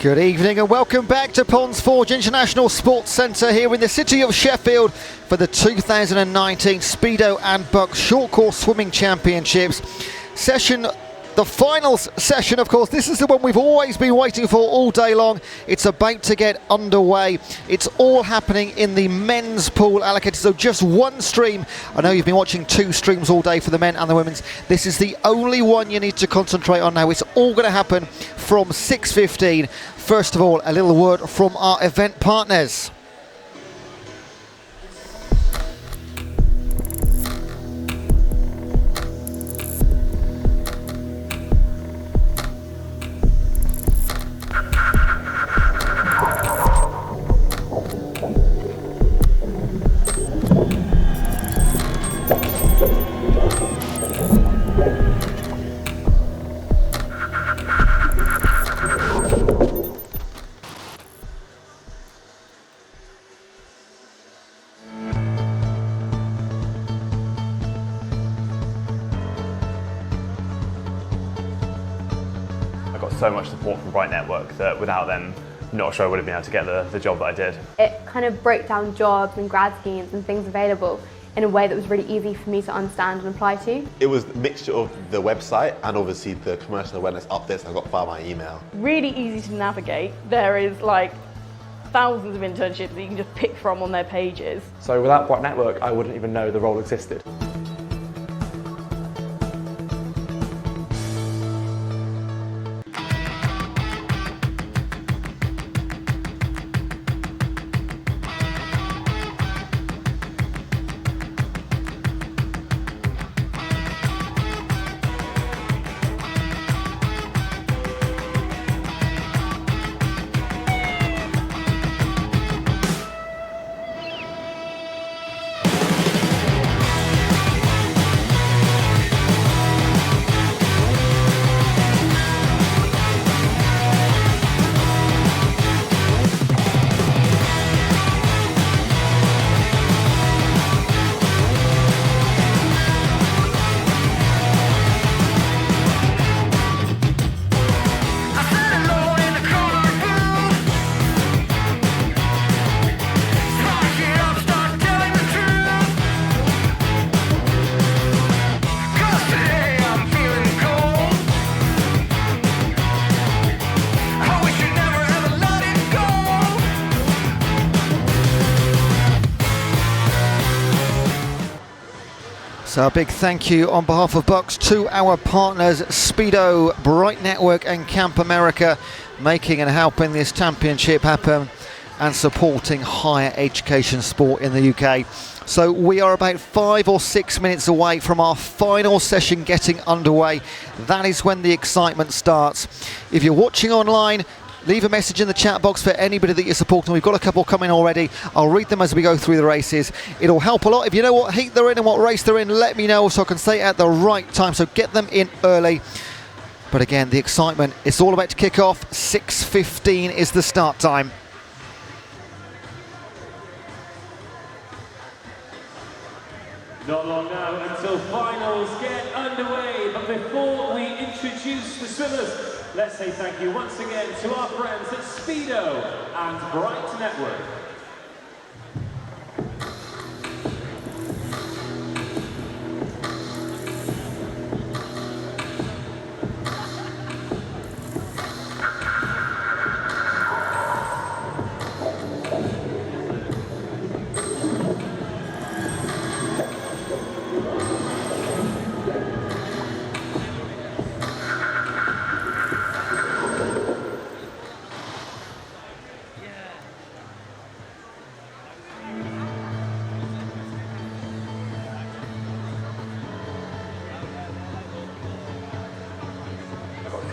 Good evening and welcome back to Ponds Forge International Sports Centre here in the city of Sheffield for the 2019 Speedo and BUCS Short Course Swimming Championships session. The finals session, of course, this is the one we've always been waiting for all day long. It's about to get underway. It's all happening in the men's pool allocated, so just one stream. I know you've been watching two streams all day for the men and the women's. This is the only one you need to concentrate on now. It's all going to happen from 6:15. First of all, a little word from our event partners. Got so much support from Bright Network that without them, not sure I would have been able to get the job that I did. It kind of broke down jobs and grad schemes and things available in a way that was really easy for me to understand and apply to. It was a mixture of the website and obviously the commercial awareness updates I got via my email. Really easy to navigate. There is like thousands of internships that you can just pick from on their pages. So without Bright Network, I wouldn't even know the role existed. So a big thank you on behalf of BUCS to our partners Speedo, Bright Network and Camp America, making and helping this championship happen and supporting higher education sport in the UK. So we are about 5 or 6 minutes away from our final session getting underway. That is when the excitement starts. If you're watching online, leave a message in the chat box for anybody that you're supporting. We've got a couple coming already. I'll read them as we go through the races. It'll help a lot. If you know what heat they're in and what race they're in, let me know so I can say it at the right time. So get them in early. But again, the excitement, it's all about to kick off. 6:15 is the start time. Not long now until finals get underway, but before we introduce the swimmers, let's say thank you once again to our friends at Speedo and Bright Network.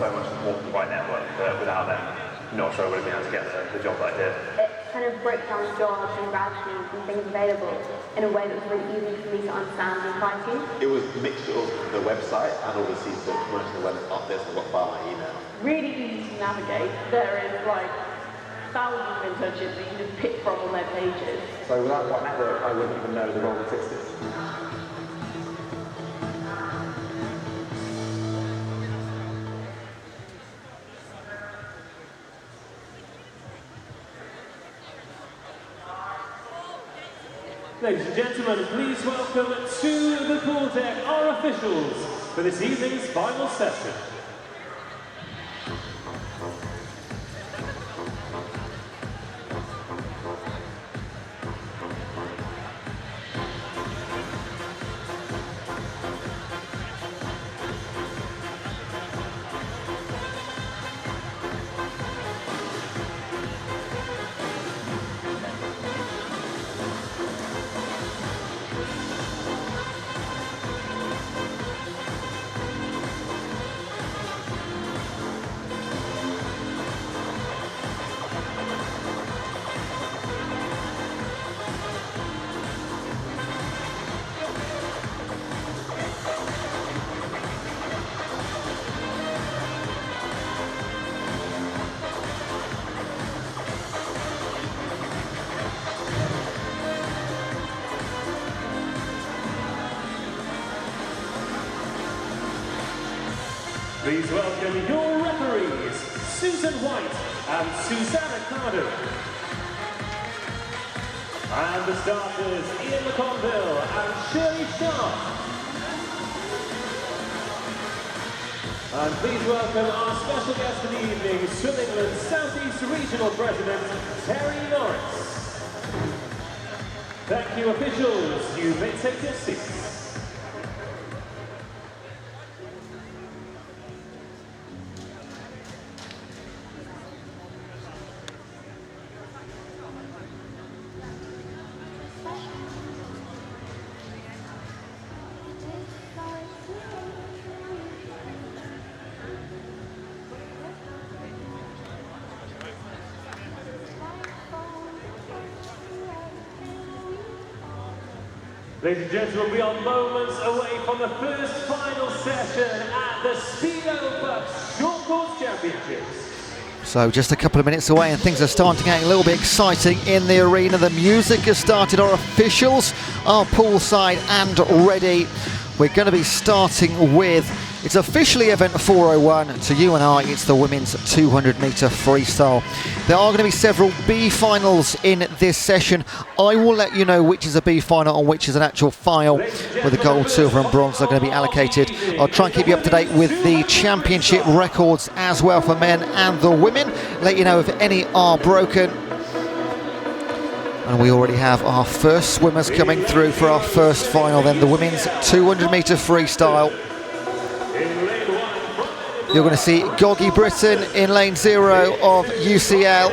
So much support from Bright Network that without them, not sure I would have been able to get the job that I did. It kind of broke down jobs and grad schemes and things available in a way that was really easy for me to understand and apply to. It was a mixture of the website and obviously the commercial awareness updates I got via my email. Really easy to navigate. There is like thousands of internships that you can just pick from on their pages. So without Bright Network, I wouldn't even know the role existed. Ladies and gentlemen, please welcome to the pool deck our officials for this evening's final session. Please welcome your referees, Susan White and Susanna Carden. And the starters, Ian McConville and Shirley Sharp. And please welcome our special guest of the evening, Swim England South East Regional President, Terry Norris. Thank you, officials. You may take your seats. Ladies and gentlemen, we are moments away from the first final session at the Speedo BUCS Short Course Championships. So just a couple of minutes away and things are starting to get a little bit exciting in the arena. The music has started, our officials are poolside and ready. We're going to be starting with, it's officially event 401, to you and I it's the women's 200 metre freestyle. There are going to be several B finals in this session. I will let you know which is a B final and which is an actual final, where the gold, silver and bronze are going to be allocated. I'll try and keep you up to date with the championship records as well for men and the women. Let you know if any are broken. And we already have our first swimmers coming through for our first final then, the women's 200 metre freestyle. You're going to see Goggy Britton in lane 0 of UCL.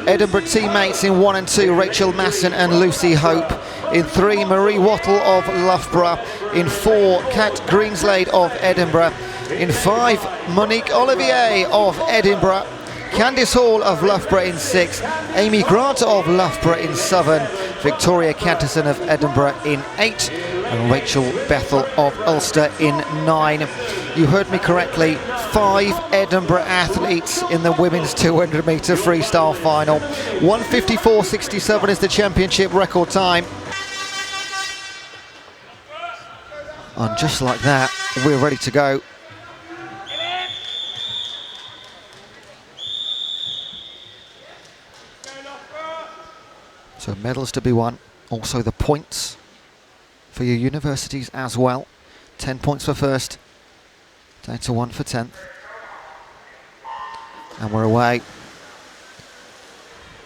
Edinburgh teammates in 1 and 2, Rachel Masson and Lucy Hope. In 3, Marie Wattle of Loughborough. In 4, Kat Greenslade of Edinburgh. In 5, Monique Olivier of Edinburgh. Candice Hall of Loughborough in 6, Amy Grant of Loughborough in 7, Victoria Canterson of Edinburgh in 8, and Rachel Bethel of Ulster in 9. You heard me correctly, 5 Edinburgh athletes in the women's 200 metre freestyle final. 1:54.67 is the championship record time. And just like that, we're ready to go. So medals to be won, also the points for your universities as well. 10 points for first, down to 1 for 10th. And we're away.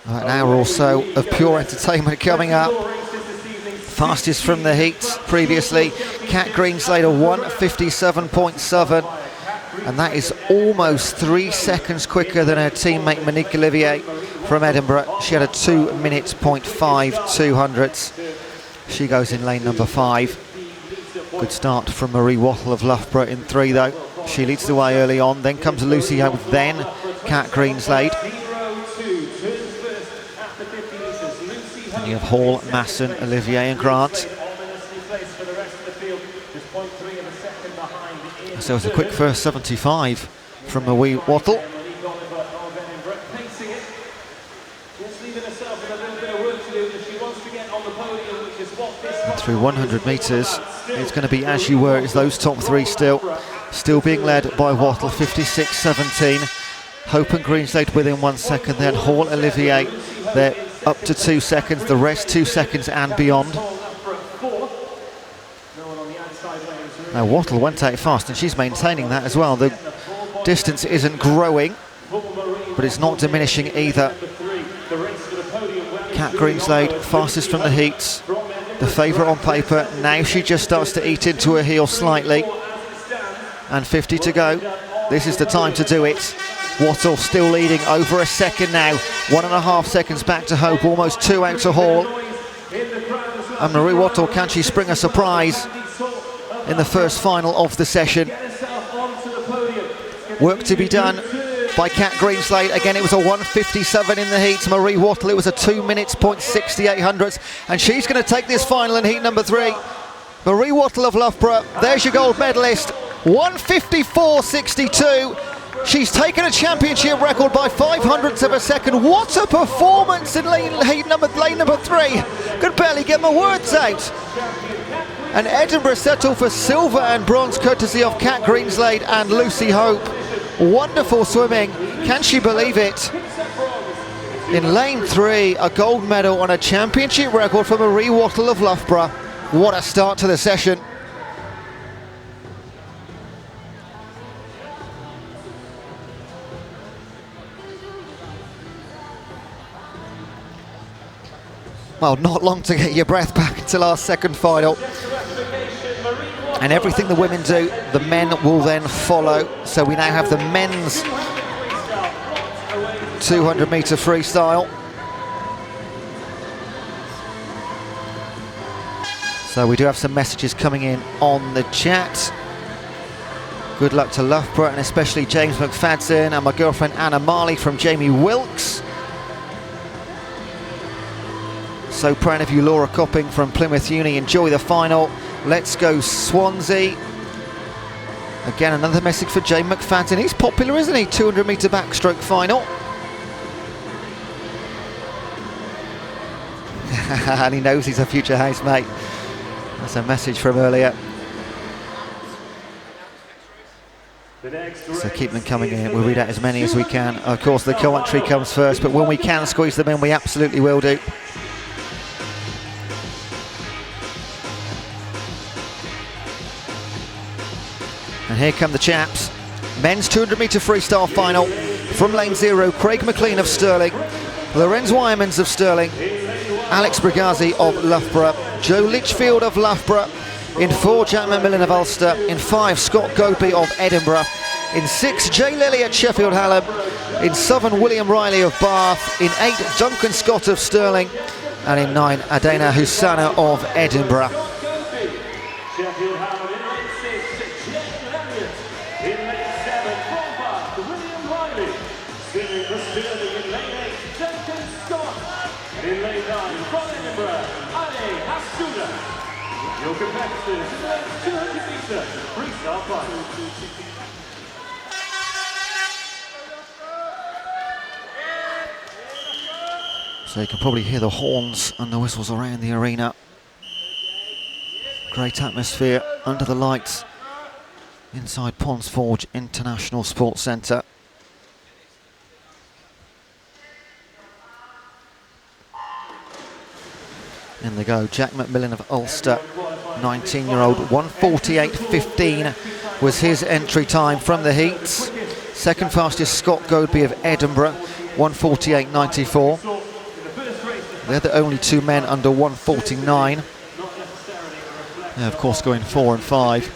An hour or so of pure entertainment coming up. Fastest from the heats previously, Kat Greenslade 1:57.7. And that is almost 3 seconds quicker than her teammate Monique Olivier from Edinburgh. She had a 2:05 200ths. She goes in lane number 5. Good start from Marie Wattle of Loughborough in 3 though. She leads the way early on, then comes Lucy Hope, then Kat Greenslade. And you have Hall, Masson, Olivier and Grant. So it's a quick first 75 from Marie Wattle. Through 100 metres, it's going to be as you were. It's those top 3 still being led by Wattle, 56.17. Hope and Greenslade within 1 second, then Hall, Olivier, they're up to 2 seconds, the rest 2 seconds and beyond. Now Wattle went out fast and she's maintaining that as well. The distance isn't growing, but it's not diminishing either. Kat Greenslade, fastest from the heats, the favourite on paper. Now she just starts to eat into her heel slightly. And 50 to go. This is the time to do it. Wattle still leading over a second now. 1.5 seconds back to Hope, almost 2 out to Hall. And Marie Wattle, can she spring a surprise in the first final of the session? Work to be done by Kat Greenslade. Again, it was a 1:57 in the heats. Marie Wattle, it was a 2 minutes, 0.68 hundredths. And she's going to take this final in heat number 3. Marie Wattle of Loughborough, there's your gold medalist. 1:54.62. She's taken a championship record by 500ths of a second. What a performance in lane number 3. Could barely get my words out. And Edinburgh settle for silver and bronze, courtesy of Kat Greenslade and Lucy Hope. Wonderful swimming. Can she believe it? In lane 3, a gold medal on a championship record for Marie Wattle of Loughborough. What a start to the session. Well, not long to get your breath back until our second final. And everything the women do, the men will then follow. So we now have the men's 200 metre freestyle. So we do have some messages coming in on the chat. Good luck to Loughborough and especially James McFadden and my girlfriend Anna Marley from Jamie Wilkes. So proud of you, Laura Copping from Plymouth Uni. Enjoy the final. Let's go Swansea. Again, another message for James McFadden. He's popular, isn't he? 200 metre backstroke final. And he knows he's a future housemate. That's a message from earlier. So keep them coming in. We'll read out as many as we can. Of course, the commentary comes first, but when we can squeeze them in, we absolutely will do. And here come the chaps. Men's 200 metre freestyle final. From lane 0, Craig McLean of Stirling, Lorenz Wyemans of Stirling, Alex Brigazzi of Loughborough, Joe Litchfield of Loughborough, in 4, Jack McMillan of Ulster, in 5, Scott Godby of Edinburgh, in 6, Jay Lilly at Sheffield Hallam, in 7, William Riley of Bath, in 8, Duncan Scott of Stirling, and in 9, Adena Husana of Edinburgh. Your competitors in the 200 metre freestyle final. So you can probably hear the horns and the whistles around the arena. Great atmosphere under the lights inside Ponds Forge International Sports Centre. In they go, Jack McMillan of Ulster, 19-year-old, 1:48.15 was his entry time from the heats. Second fastest, Scott Godby of Edinburgh, 1:48.94. They're the only 2 men under 1:49. Yeah, of course, going 4 and 5.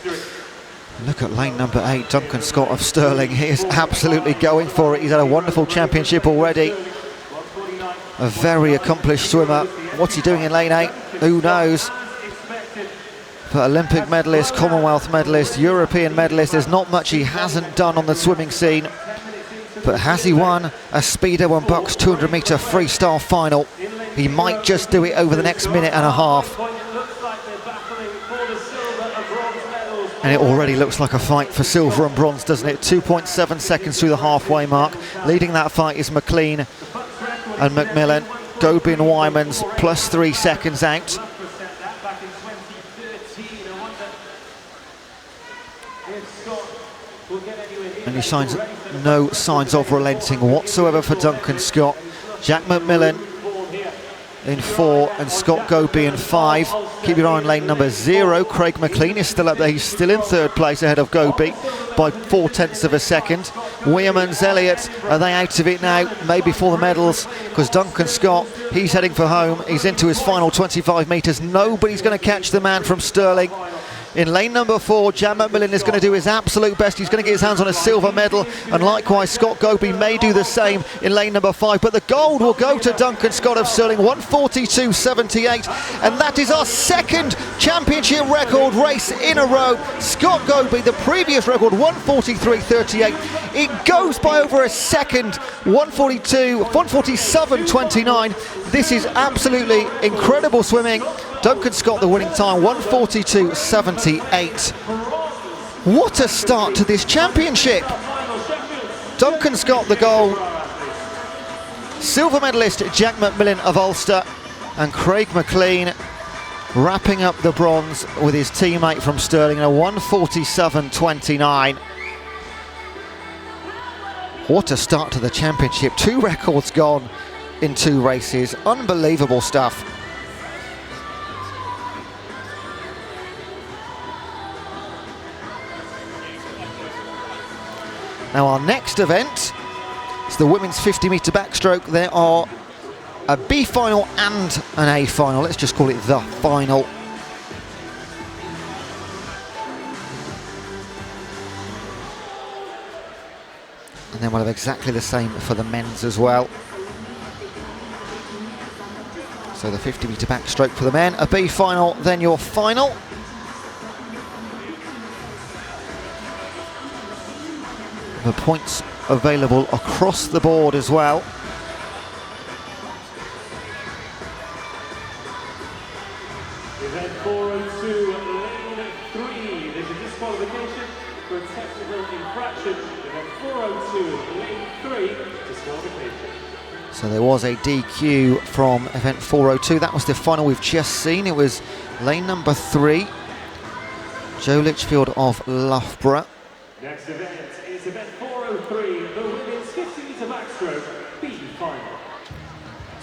Look at lane number 8, Duncan Scott of Stirling. He is absolutely going for it. He's had a wonderful championship already. A very accomplished swimmer. What's he doing in lane 8? Who knows? But Olympic medalist, Commonwealth medalist, European medalist, there's not much he hasn't done on the swimming scene. But has he won a Speedo and BUCS 200 metre freestyle final? He might just do it over the next minute and a half. And it already looks like a fight for silver and bronze, doesn't it? 2.7 seconds through the halfway mark. Leading that fight is McLean and McMillan. Godby and Wyemans plus 3 seconds out. And he shines no signs of relenting whatsoever for Duncan Scott. Jack McMillan in 4 and Scott Goby in 5. Keep your eye on lane number 0. Craig McLean is still up there. He's still in 3rd place ahead of Goby by 0.4 of a second. Weermans, Elliott, are they out of it now? Maybe for the medals, because Duncan Scott, he's heading for home. He's into his final 25 metres. Nobody's going to catch the man from Stirling. In lane number 4, Jan McMillan is going to do his absolute best. He's going to get his hands on a silver medal, and likewise Scott Goby may do the same in lane number 5. But the gold will go to Duncan Scott of Stirling, 1:42.78, and that is our 2nd championship record race in a row. Scott Goby, the previous record, 1:43.38. It goes by over a second, 1:47.29. This is absolutely incredible swimming. Duncan Scott, the winning time, 1:42.78. What a start to this championship. Duncan Scott, the gold. Silver medalist Jack McMillan of Ulster, and Craig McLean wrapping up the bronze with his teammate from Stirling in a 1:47.29. What a start to the championship. 2 records gone in 2 races. Unbelievable stuff. Now our next event is the women's 50-metre backstroke. There are a B final and an A final. Let's just call it the final. And then we'll have exactly the same for the men's as well. So the 50-metre backstroke for the men, a B final, then your final. The points available across the board as well. Event 402, lane 3. There's a disqualification for a technical infraction. Event 402, lane 3, disqualification. So there was a DQ from event 402. That was the final we've just seen. It was lane number 3. Joe Litchfield of Loughborough. Next event is event 403, the women's 50-metre backstroke B final.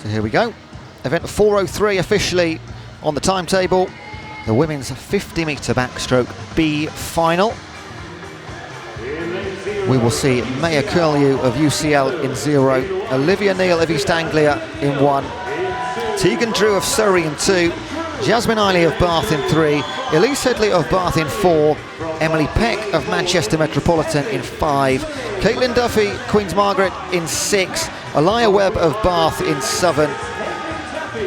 So here we go. Event 403 officially on the timetable. The women's 50-metre backstroke B final. We will see Maya Curlew of UCL in 0, Olivia Neal of East Anglia in 1, Tegan Drew of Surrey in 2, Jasmine Eiley of Bath in 3, Elise Headley of Bath in 4, Emily Peck of Manchester Metropolitan in 5, Caitlin Duffy, Queen's Margaret in 6, Elia Webb of Bath in 7,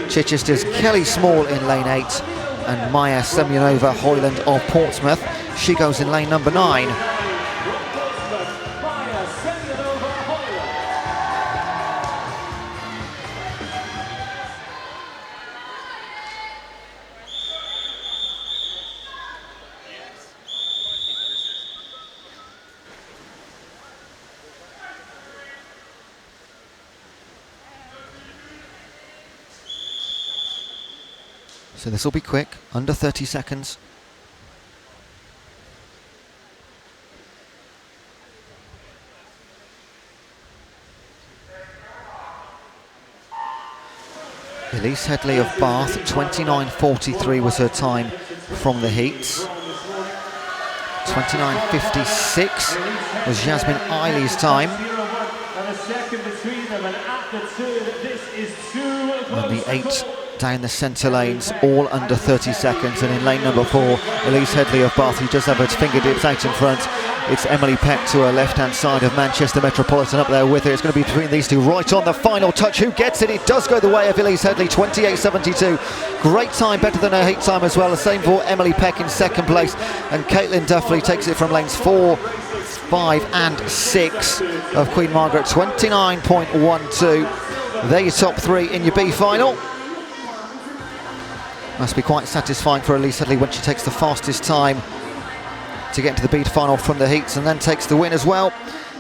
Chichester's Kelly Small in lane 8, and Maya Semyonova Hoyland of Portsmouth. She goes in lane number 9. So this will be quick, under 30 seconds. Elise Headley of Bath, 29.43 was her time from the heats. 29.56 was Jasmine Eiley's time. And the 8 down the centre lanes, all under 30 seconds. And in lane number 4, Elise Headley of Bath, who does have her fingertips out in front. It's Emily Peck to her left-hand side of Manchester Metropolitan up there with her. It's going to be between these two right on the final touch. Who gets it? It does go the way of Elise Headley, 28.72. Great time, better than her heat time as well. The same for Emily Peck in 2nd place. And Caitlin Duffy takes it from lanes 4, 5 and 6 of Queen Margaret, 29.12. They're your top 3 in your B final. Must be quite satisfying for Elise Headley when she takes the fastest time to get to the B final from the heats and then takes the win as well.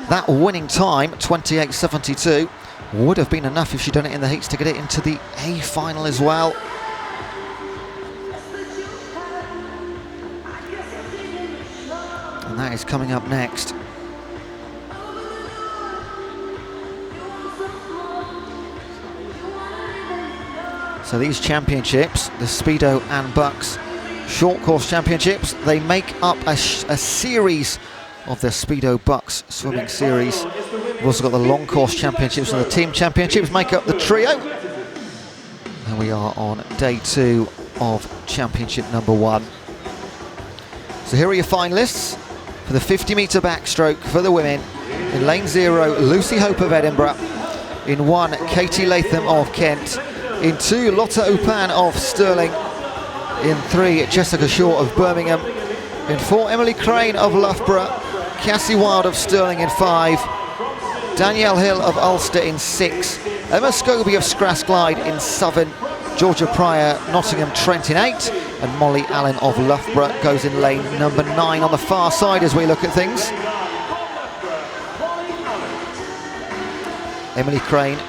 That winning time, 28.72, would have been enough if she'd done it in the heats to get it into the A final as well. And that is coming up next. So these championships, the Speedo and BUCS short course championships, they make up a series of the Speedo BUCS swimming series. We've also got the long course championships and the team championships make up the trio. And we are on day 2 of championship number 1. So here are your finalists for the 50-metre backstroke for the women. In lane 0, Lucy Hope of Edinburgh. In 1, Katie Latham of Kent. In 2, Lotta Upan of Stirling. In 3, Jessica Shaw of Birmingham. In 4, Emily Crane of Loughborough. Cassie Wilde of Stirling in 5. Danielle Hill of Ulster in 6. Emma Scobie of Strathclyde in 7. Georgia Pryor, Nottingham Trent in 8. And Molly Allen of Loughborough goes in lane number 9 on the far side as we look at things. Emily Crane,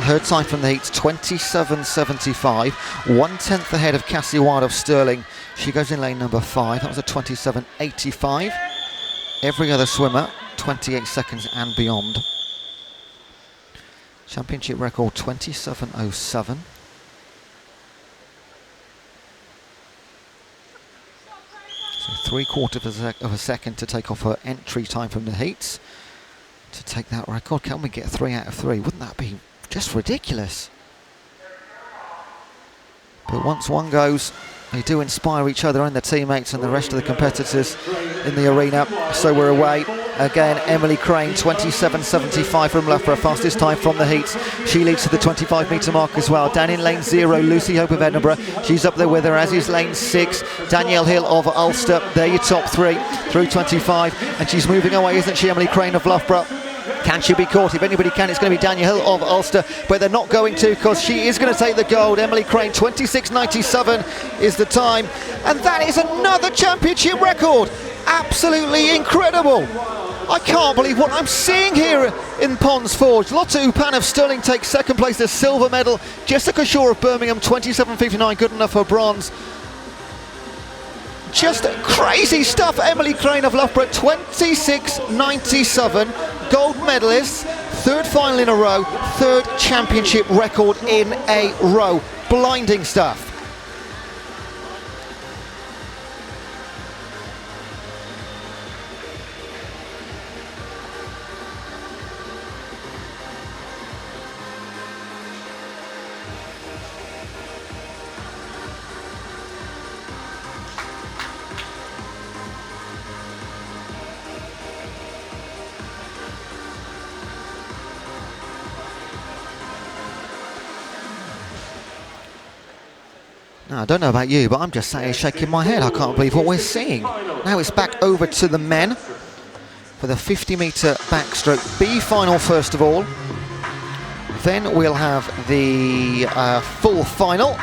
her time from the heats 27.75, 1/10 ahead of Cassie Wilde of Stirling. She goes in lane number 5. That was a 27.85. Every other swimmer 28 seconds and beyond. Championship record 27.07. So 3/4 of a second to take off her entry time from the heats. To take that record, can we get 3 out of 3? Wouldn't that be just ridiculous? But once one goes, they do inspire each other and their teammates and the rest of the competitors in the arena. So we're away. Again, Emily Crane, 27.75 from Loughborough, fastest time from the heats. She leads to the 25-metre mark as well. Down in lane 0, Lucy Hope of Edinburgh. She's up there with her, as is lane 6. Danielle Hill of Ulster. They're your top 3 through 25. And she's moving away, isn't she, Emily Crane of Loughborough? Can she be caught? If anybody can, it's going to be Danielle Hill of Ulster, but they're not going to, because she is going to take the gold. Emily Crane, 26.97 is the time, and that is another championship record. Absolutely incredible. I can't believe what I'm seeing here in Ponds Forge. Lotta Upan of Stirling takes second place, the silver medal. Jessica Shaw of Birmingham, 27.59, good enough for bronze. Just crazy stuff. Emily Crane of Loughborough, 26.97, gold medalist, 3rd final in a row, 3rd championship record in a row. Blinding stuff. Now, I don't know about you, but I'm just sat here shaking my head. I can't believe what we're seeing. Now it's back over to the men for the 50-metre backstroke B final first of all. Then we'll have the full final.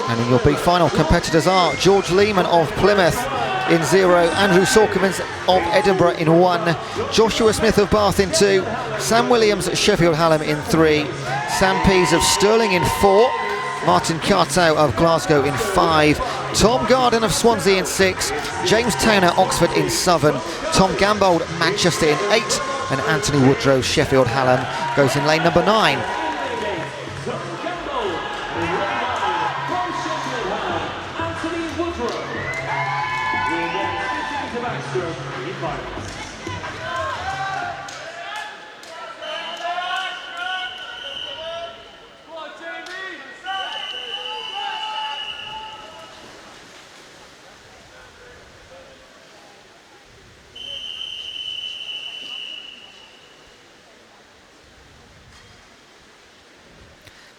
And in your B final, competitors are George Lehman of Plymouth in 0, Andrew Sorkemans of Edinburgh in 1, Joshua Smith of Bath in 2, Sam Williams at Sheffield Hallam in 3, Sam Pease of Stirling in 4, Martin Cartow of Glasgow in 5, Tom Garden of Swansea in 6, James Towner Oxford in 7, Tom Gambold Manchester in 8, and Anthony Woodrow Sheffield Hallam goes in lane number 9.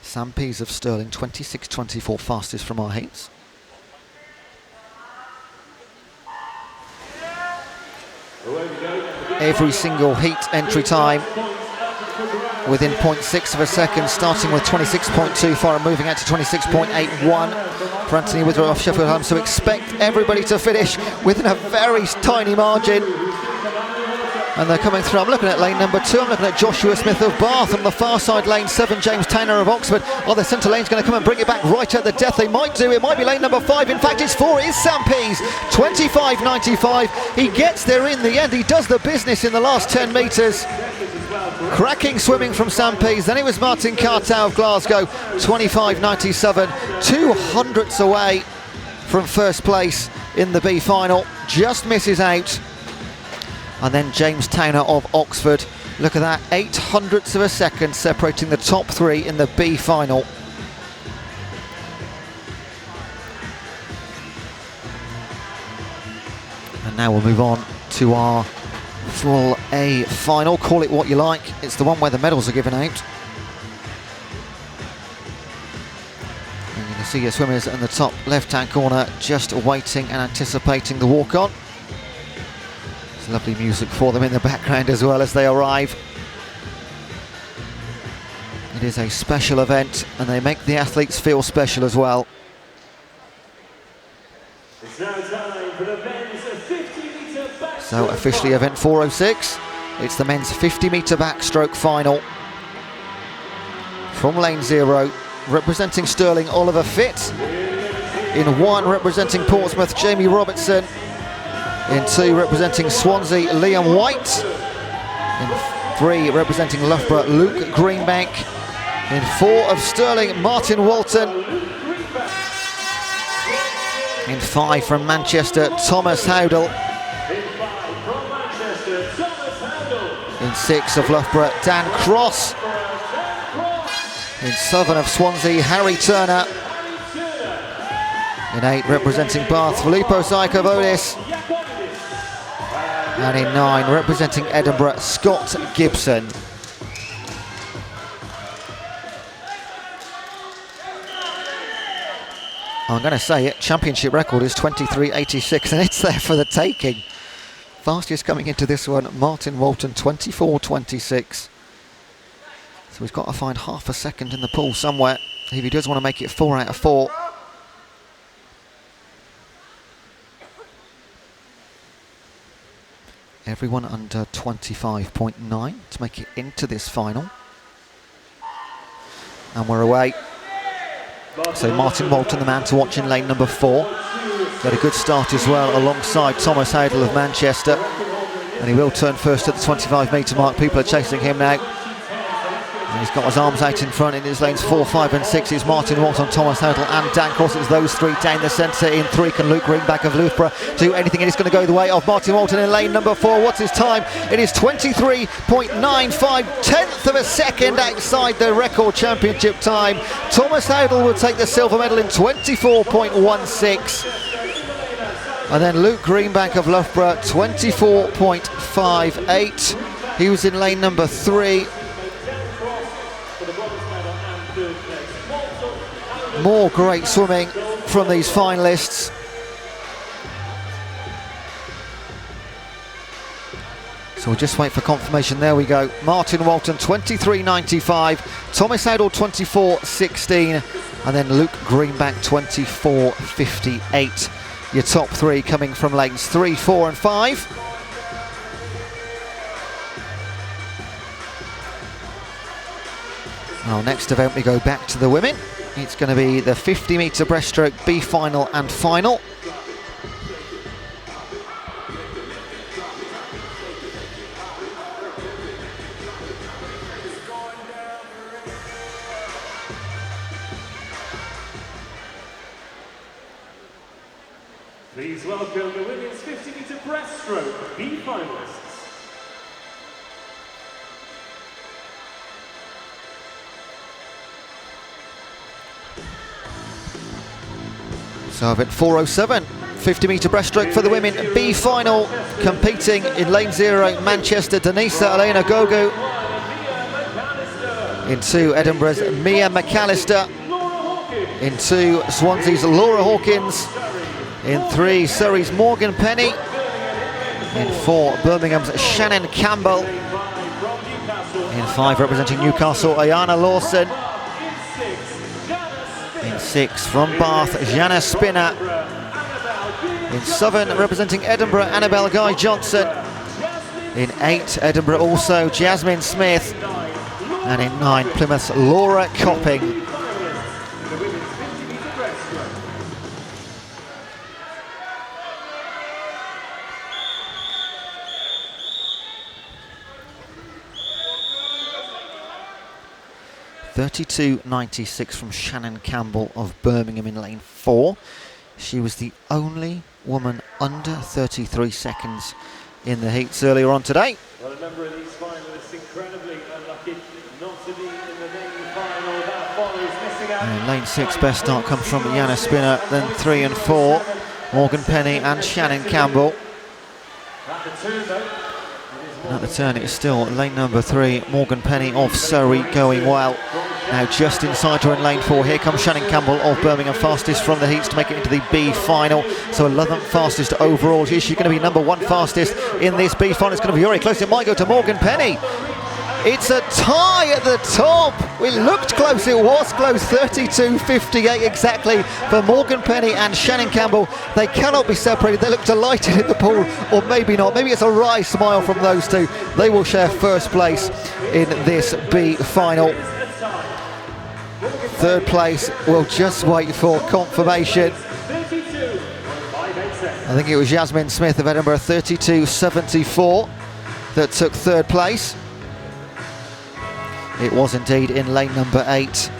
Sam Pease of Stirling, 26.24, fastest from our heats. Every single heat entry time within 0.6 of a second, starting with 26.24 and moving out to 26.81 for Anthony Woodrow off Sheffield Hallam. So expect everybody to finish within a very tiny margin. And they're coming through. I'm looking at lane number 2. I'm looking at Joshua Smith of Bath. On the far side, lane 7, James Tanner of Oxford. Oh, the centre lane's going to come and bring it back right at the death. They might do. It might be lane number 5. In fact, it's 4. It is Sam Pease, 25.95. He gets there in the end. He does the business in the last 10 metres. Cracking swimming from Sam Pease. Then it was Martin Cartow of Glasgow, 25.97, 200ths away from first place in the B final. Just misses out. And then James Towner of Oxford. Look at that, 800ths of a second separating the top three in the B final. And now we'll move on to our full A final. Call it what you like. It's the one where the medals are given out. And you can see your swimmers in the top left-hand corner just waiting and anticipating the walk-on. There's lovely music for them in the background as well as they arrive. It is a special event and they make the athletes feel special as well. It's now time for the men's 50-metre backstroke. So officially event 406. It's the men's 50-metre backstroke final. From lane 0, representing Stirling, Oliver Fitt. In 1, representing Portsmouth, Jamie Robertson. In 2, representing Swansea, Liam White. In 3, representing Loughborough, Luke Greenbank. In 4 of Stirling, Martin Walton. In 5 from Manchester, Thomas Howdell. In 6 of Loughborough, Dan Cross. In 7 of Swansea, Harry Turner. In 8, representing Bath, Filippo Psychovodis. And in 9, representing Edinburgh, Scott Gibson. I'm going to say it, championship record is 23.86 and it's there for the taking. Fastest coming into this one, Martin Walton, 24.26. So he's got to find half a second in the pool somewhere if he does want to make it 4 out of 4. Everyone under 25.9 to make it into this final. And we're away. So Martin Walton, the man to watch in lane number 4. Got a good start as well alongside Thomas Howdell of Manchester. And he will turn first at the 25-metre mark. People are chasing him now. And he's got his arms out in front in his lanes 4, 5 and 6. It's Martin Walton, Thomas Howdell and Dan Cross. It's those three down the centre. In 3 can Luke Greenback of Loughborough do anything, and it's going to go the way of Martin Walton in lane number 4. What's his time? It is 23.95, tenth of a second outside the record championship time. Thomas Howdell will take the silver medal in 24.16. And then Luke Greenback of Loughborough, 24.58. He was in lane number 3. More great swimming from these finalists. So we'll just wait for confirmation. There we go. Martin Walton, 23.95. Thomas Howdell, 24.16. And then Luke Greenback, 24.58. Your top 3 coming from lanes 3, 4 and 5. Our next event, we go back to the women. It's going to be the 50-metre breaststroke B final and final. Please welcome the women's 50-metre breaststroke B finalists. So at 4:07, 50-metre breaststroke for the women B final. Competing in lane 0, Manchester, Denisa Elena Gogu. In 2, Edinburgh's Mia McAllister. In 2, Swansea's Laura Hawkins. In 3, Surrey's Morgan Penny. In 4, Birmingham's Shannon Campbell. In 5, representing Newcastle, Ayana Lawson. In 6, from Bath, Jana Spinner. In 7, representing Edinburgh, Annabelle Guy-Johnson. In 8, Edinburgh also, Jasmine Smith. And in 9, Plymouth's Laura Copping. 32.96 from Shannon Campbell of Birmingham in lane 4. She was the only woman under 33 seconds in the heats earlier on today. Well, a number of these finalists incredibly unlucky not to be in the main final. That follows missing out. And lane 6 best start comes from Jana Spinner, then 3 and 4, Morgan Penny and Shannon Campbell. At the turn, though. And at the turn it's still lane number 3, Morgan Penny of Surrey going well. Now just inside her in lane 4, here comes Shannon Campbell of Birmingham, fastest from the heats to make it into the B final. So 11th fastest overall. Is she going to be number 1 fastest in this B final? It's going to be very close. It might go to Morgan Penny. It's a tie at the top. It looked close, it was close, 32.58 exactly for Morgan Penny and Shannon Campbell. They cannot be separated. They look delighted in the pool, or maybe not. Maybe it's a wry smile from those two. They will share first place in this B final. Third place, we'll just wait for confirmation. I think it was Yasmin Smith of Edinburgh, 32.74, that took third place. It was indeed in lane number 8.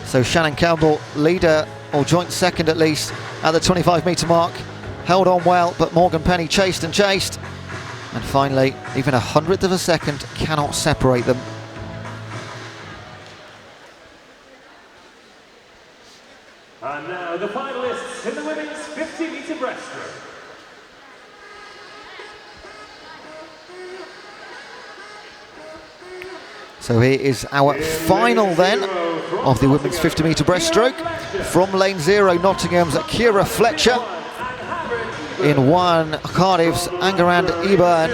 So Shannon Campbell, leader, or joint second at least, at the 25-metre mark. Held on well, but Morgan Penny chased and chased. And finally, even 100th of a second cannot separate them. And now the finalists in the women's 50-metre breaststroke. So here is our final then of the women's 50-metre breaststroke. From lane 0, Nottingham's Kira Fletcher. In 1, Cardiff's Angarand Eburn.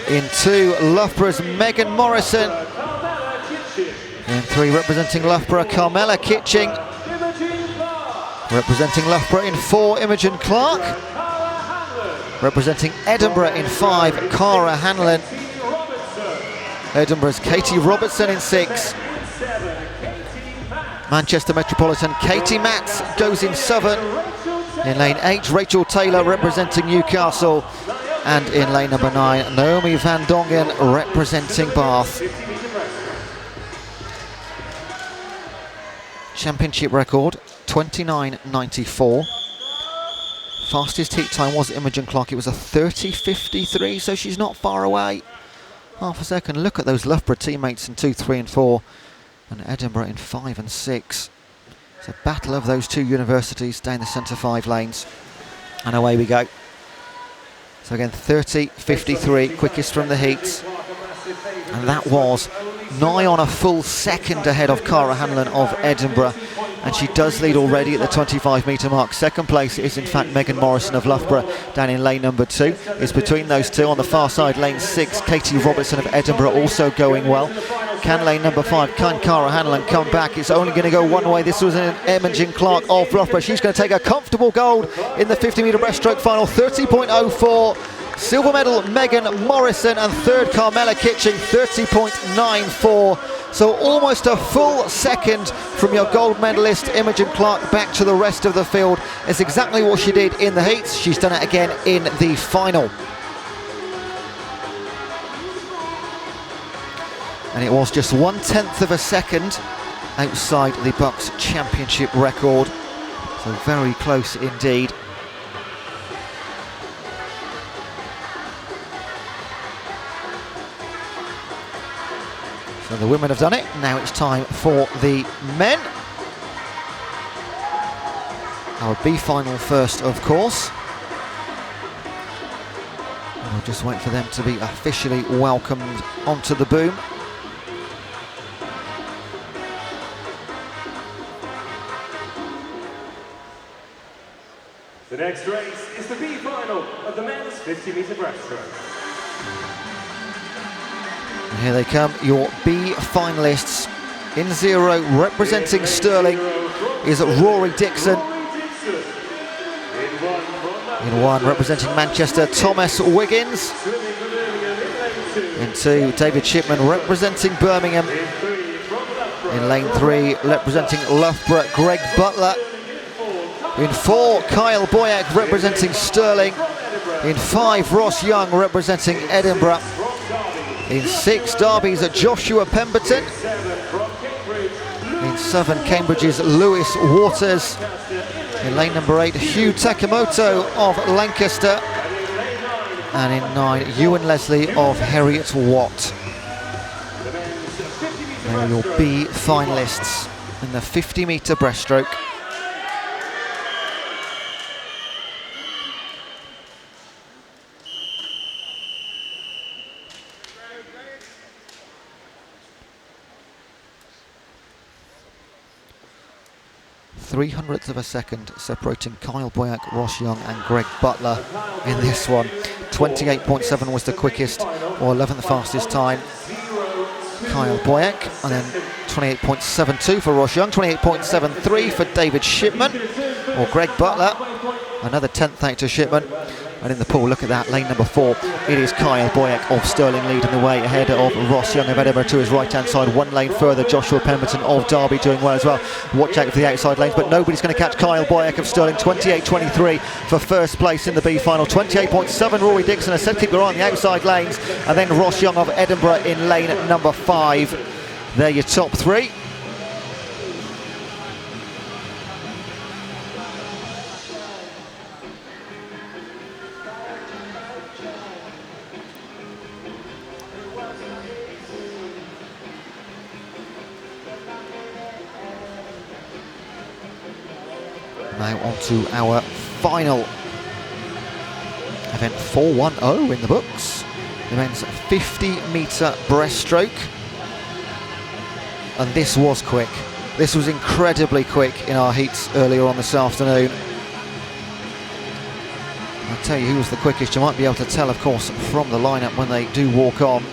In 2, Loughborough's Megan Morrison. In 3, representing Loughborough, Carmela Kitching. Representing Loughborough in 4, Imogen Clark. Representing Edinburgh in 5, Cara Hanlon. Edinburgh's Katie Robertson in 6. Manchester Metropolitan, Katie Matz goes in 7. In lane 8, Rachel Taylor representing Newcastle. And in lane number 9, Naomi van Dongen representing Bath. Championship record, 29.94. Fastest heat time was Imogen Clark. It was a 30.53, so she's not far away. Half a second. Look at those Loughborough teammates in 2, 3 and 4, and Edinburgh in 5 and 6. It's a battle of those two universities down the centre 5 lanes, and away we go. So again, 30.53, quickest from the heats, and that was nigh on a full second ahead of Cara Hanlon of Edinburgh, and she does lead already at the 25-metre mark. Second place is in fact Megan Morrison of Loughborough down in lane number 2. It's between those two. On the far side, lane 6, Katie Robertson of Edinburgh also going well. Can lane number 5, can Cara Hanlon come back? It's only going to go one way. This was an Imogen Clark of Loughborough. She's going to take a comfortable gold in the 50-metre breaststroke final, 30.04. Silver medal Megan Morrison, and third Carmela Kitching, 30.94. So almost a full second from your gold medalist Imogen Clark back to the rest of the field. It's exactly what she did in the heats. She's done it again in the final. And it was just 1/10 of a second outside the BUCS championship record. So very close indeed. So the women have done it. Now it's time for the men. Our B final first, of course. And we'll just wait for them to be officially welcomed onto the boom. The next race is the B final of the men's 50-metre breaststroke. And here they come, your B finalists. In 0, representing Stirling, is Rory Dixon. In 1, representing Manchester, Thomas Wiggins. In 2, David Shipman representing Birmingham. In lane 3, representing Loughborough, Greg Butler. In 4, Kyle Boyack representing Stirling. In 5, Ross Young representing Edinburgh. In 6, Derby's Joshua Pemberton. In 7, Cambridge's Lewis Waters. In lane number 8, Hugh Takamoto of Lancaster. And in 9, Ewan Leslie of Heriot Watt. There are your B finalists in the 50-metre breaststroke. .03 of a second separating Kyle Boyack, Ross Young and Greg Butler in this one. 28.7 was the quickest or 11th fastest time, Kyle Boyack, and then 28.72 for Ross Young, 28.73 for David Shipman or Greg Butler, another 10th out to Shipman. And in the pool, look at that, lane number 4, it is Kyle Boyack of Stirling leading the way ahead of Ross Young of Edinburgh to his right-hand side. 1 lane further, Joshua Pemberton of Derby doing well as well. Watch out for the outside lanes, but nobody's going to catch Kyle Boyack of Stirling. 28.23 for first place in the B final. 28.7 Rory Dixon. I said keep your eye on the outside lanes. And then Ross Young of Edinburgh in lane number 5. They're your top 3. Now on to our final event, 410 in the books. The men's 50-metre breaststroke. And this was quick. This was incredibly quick in our heats earlier on this afternoon. I'll tell you who was the quickest. You might be able to tell, of course, from the lineup when they do walk on.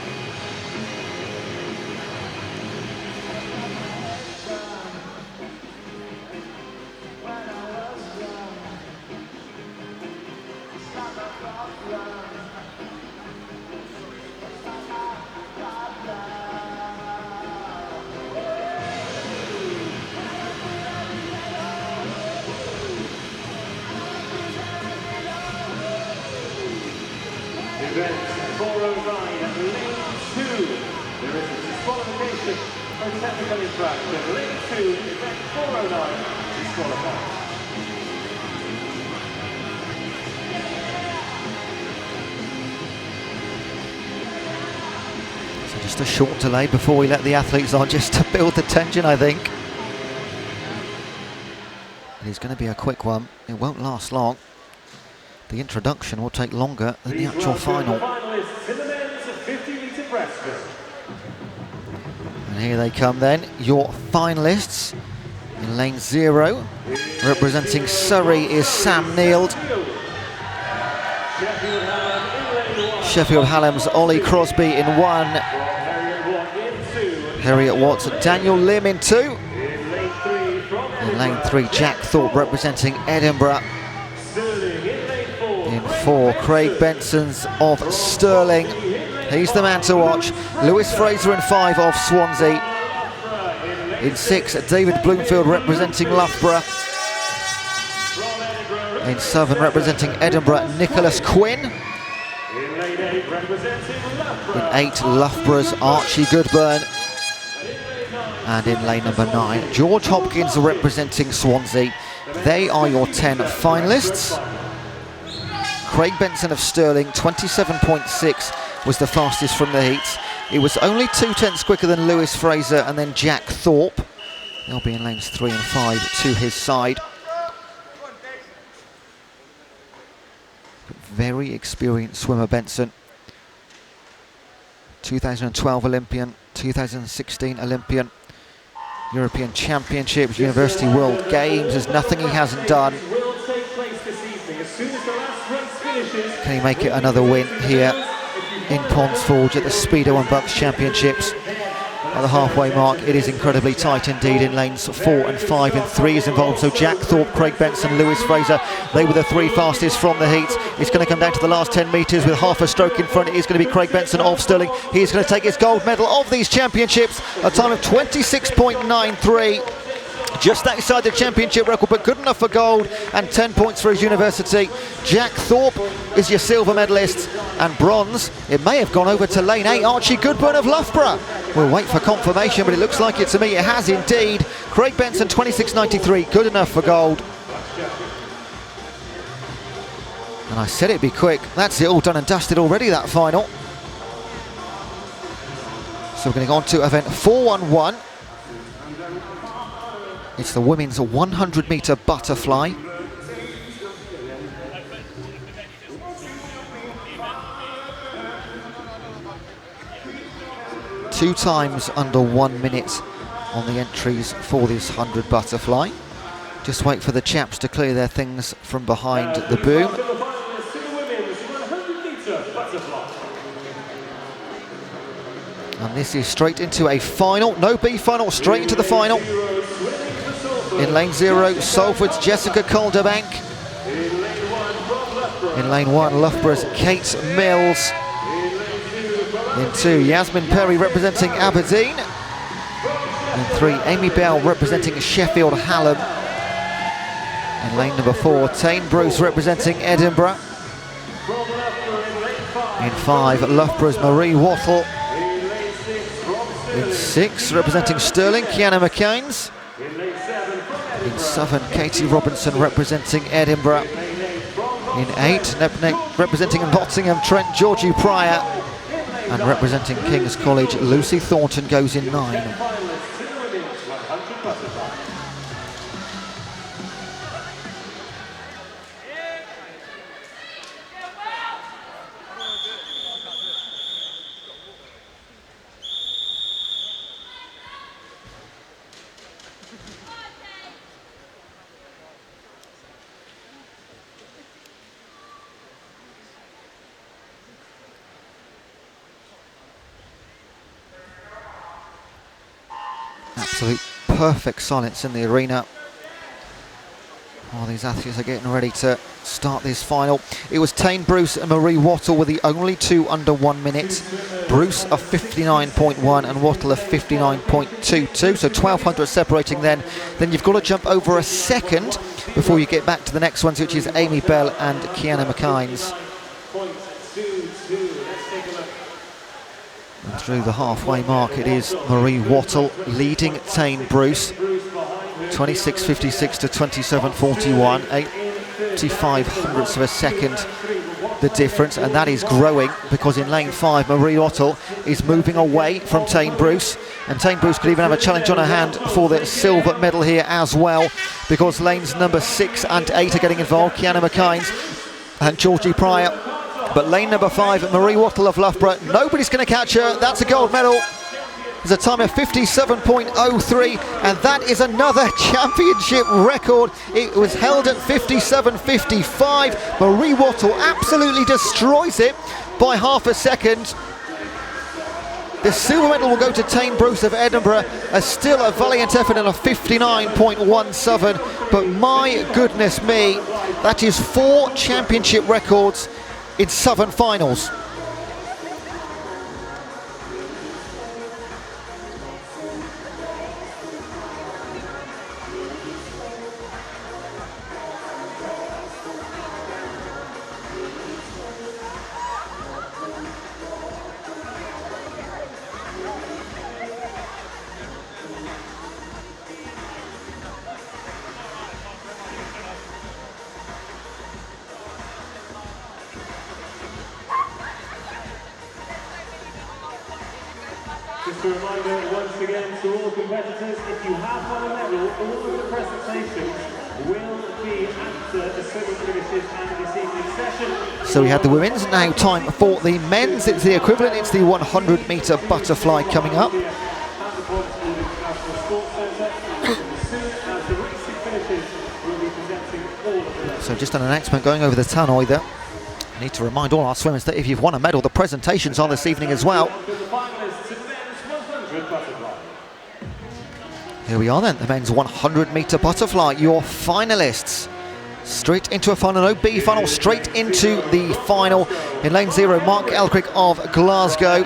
Event 409 at lane 2. There is a disqualification for technical infraction. Lane 2, event 409, disqualified. So just a short delay before we let the athletes on, just to build the tension, I think. It is going to be a quick one. It won't last long. The introduction will take longer than the actual final. And here they come then, your finalists. In lane 0, representing Surrey is Sam Neild. Sheffield Hallam's Ollie Crosby in 1. Heriot Watts, Daniel Lim in 2. In lane 3, Jack Thorpe representing Edinburgh. In 4, Craig Benson's of Stirling. He's the man to watch. Lewis Fraser in 5 of Swansea. In 6, David Bloomfield representing Loughborough. In 7, representing Edinburgh, Nicholas Quinn. In 8, Loughborough's Archie Goodburn. And in lane number 9, George Hopkins representing Swansea. They are your 10 finalists. Craig Benson of Stirling, 27.6 was the fastest from the heats. It was only 2/10 quicker than Lewis Fraser and then Jack Thorpe. They'll be in lanes 3 and 5 to his side. Very experienced swimmer Benson. 2012 Olympian, 2016 Olympian, European Championships, University World Games. There's nothing he hasn't done. Can he make it another win here in Ponds Forge at the Speedo and BUCS Championships? At the halfway mark, it is incredibly tight indeed in lanes 4 and 5, and 3 is involved. So Jack Thorpe, Craig Benson, Lewis Fraser, they were the 3 fastest from the heats. It's going to come down to the last 10 metres with half a stroke in front. It is going to be Craig Benson of Stirling. He is going to take his gold medal of these championships, a time of 26.93. Just outside the championship record, but good enough for gold, and 10 points for his university. Jack Thorpe is your silver medalist, and bronze, it may have gone over to lane 8, Archie Goodburn of Loughborough. We'll wait for confirmation, but it looks like it to me, it has indeed. Craig Benson 26.93, good enough for gold. And I said it'd be quick. That's it, all done and dusted already, that final. So we're going to go on to event 411. It's the women's 100-meter butterfly. Two times under 1 minute on the entries for this 100 butterfly. Just wait for the chaps to clear their things from behind the boom. And this is straight into a final, no B final, straight into the final. In lane 0, Salford's Jessica Calderbank. In lane 1, Loughborough's Kate Mills. In 2, Yasmin Perry representing Aberdeen. In 3, Amy Bell representing Sheffield Hallam. In lane number 4, Tane Bruce representing Edinburgh. In 5, Loughborough's Marie Wattle. In 6, representing Stirling, Kiana McCains. In 7, Katie Robinson representing Edinburgh. In 8, representing Nottingham, Trent Georgie Pryor. And representing King's College, Lucy Thornton goes in 9. Absolute perfect silence in the arena while these athletes are getting ready to start this final. It was Tane Bruce and Marie Wattle were the only two under 1 minute. Bruce of 59.1 and Wattle of 59.22, so 1200 separating then. Then you've got to jump over a second before you get back to the next ones, which is Amy Bell and Kiana McCains. And through the halfway mark, it is Marie Wattle leading Tane Bruce, 26.56 to 27.41, 85 hundredths of a second the difference, and that is growing because in lane 5, Marie Wattle is moving away from Tane Bruce, and Tane Bruce could even have a challenge on her hand for the silver medal here as well, because lanes number 6 and 8 are getting involved, Kiana McCains and Georgie Pryor. But lane number 5, Marie Wattle of Loughborough, nobody's going to catch her. That's a gold medal. There's a time of 57.03, and that is another championship record. It was held at 57.55. Marie Wattle absolutely destroys it by half a second. The silver medal will go to Tane Bruce of Edinburgh, as still a valiant effort in a 59.17. But my goodness me, that is 4 championship records in Southern finals. Just a reminder once again to all competitors, if you have won a medal, all of the presentations will be after the swimming finishes and this evening's session. So we had the women's, now time for the men's. It's the equivalent, it's the 100-metre butterfly coming up. So just an announcement going over the tannoy there. I need to remind all our swimmers that if you've won a medal, the presentations are this evening as well. Here we are then, the men's 100-metre butterfly, your finalists. Straight into a final, no B final, straight into the final. In lane 0, Mark Elcrick of Glasgow.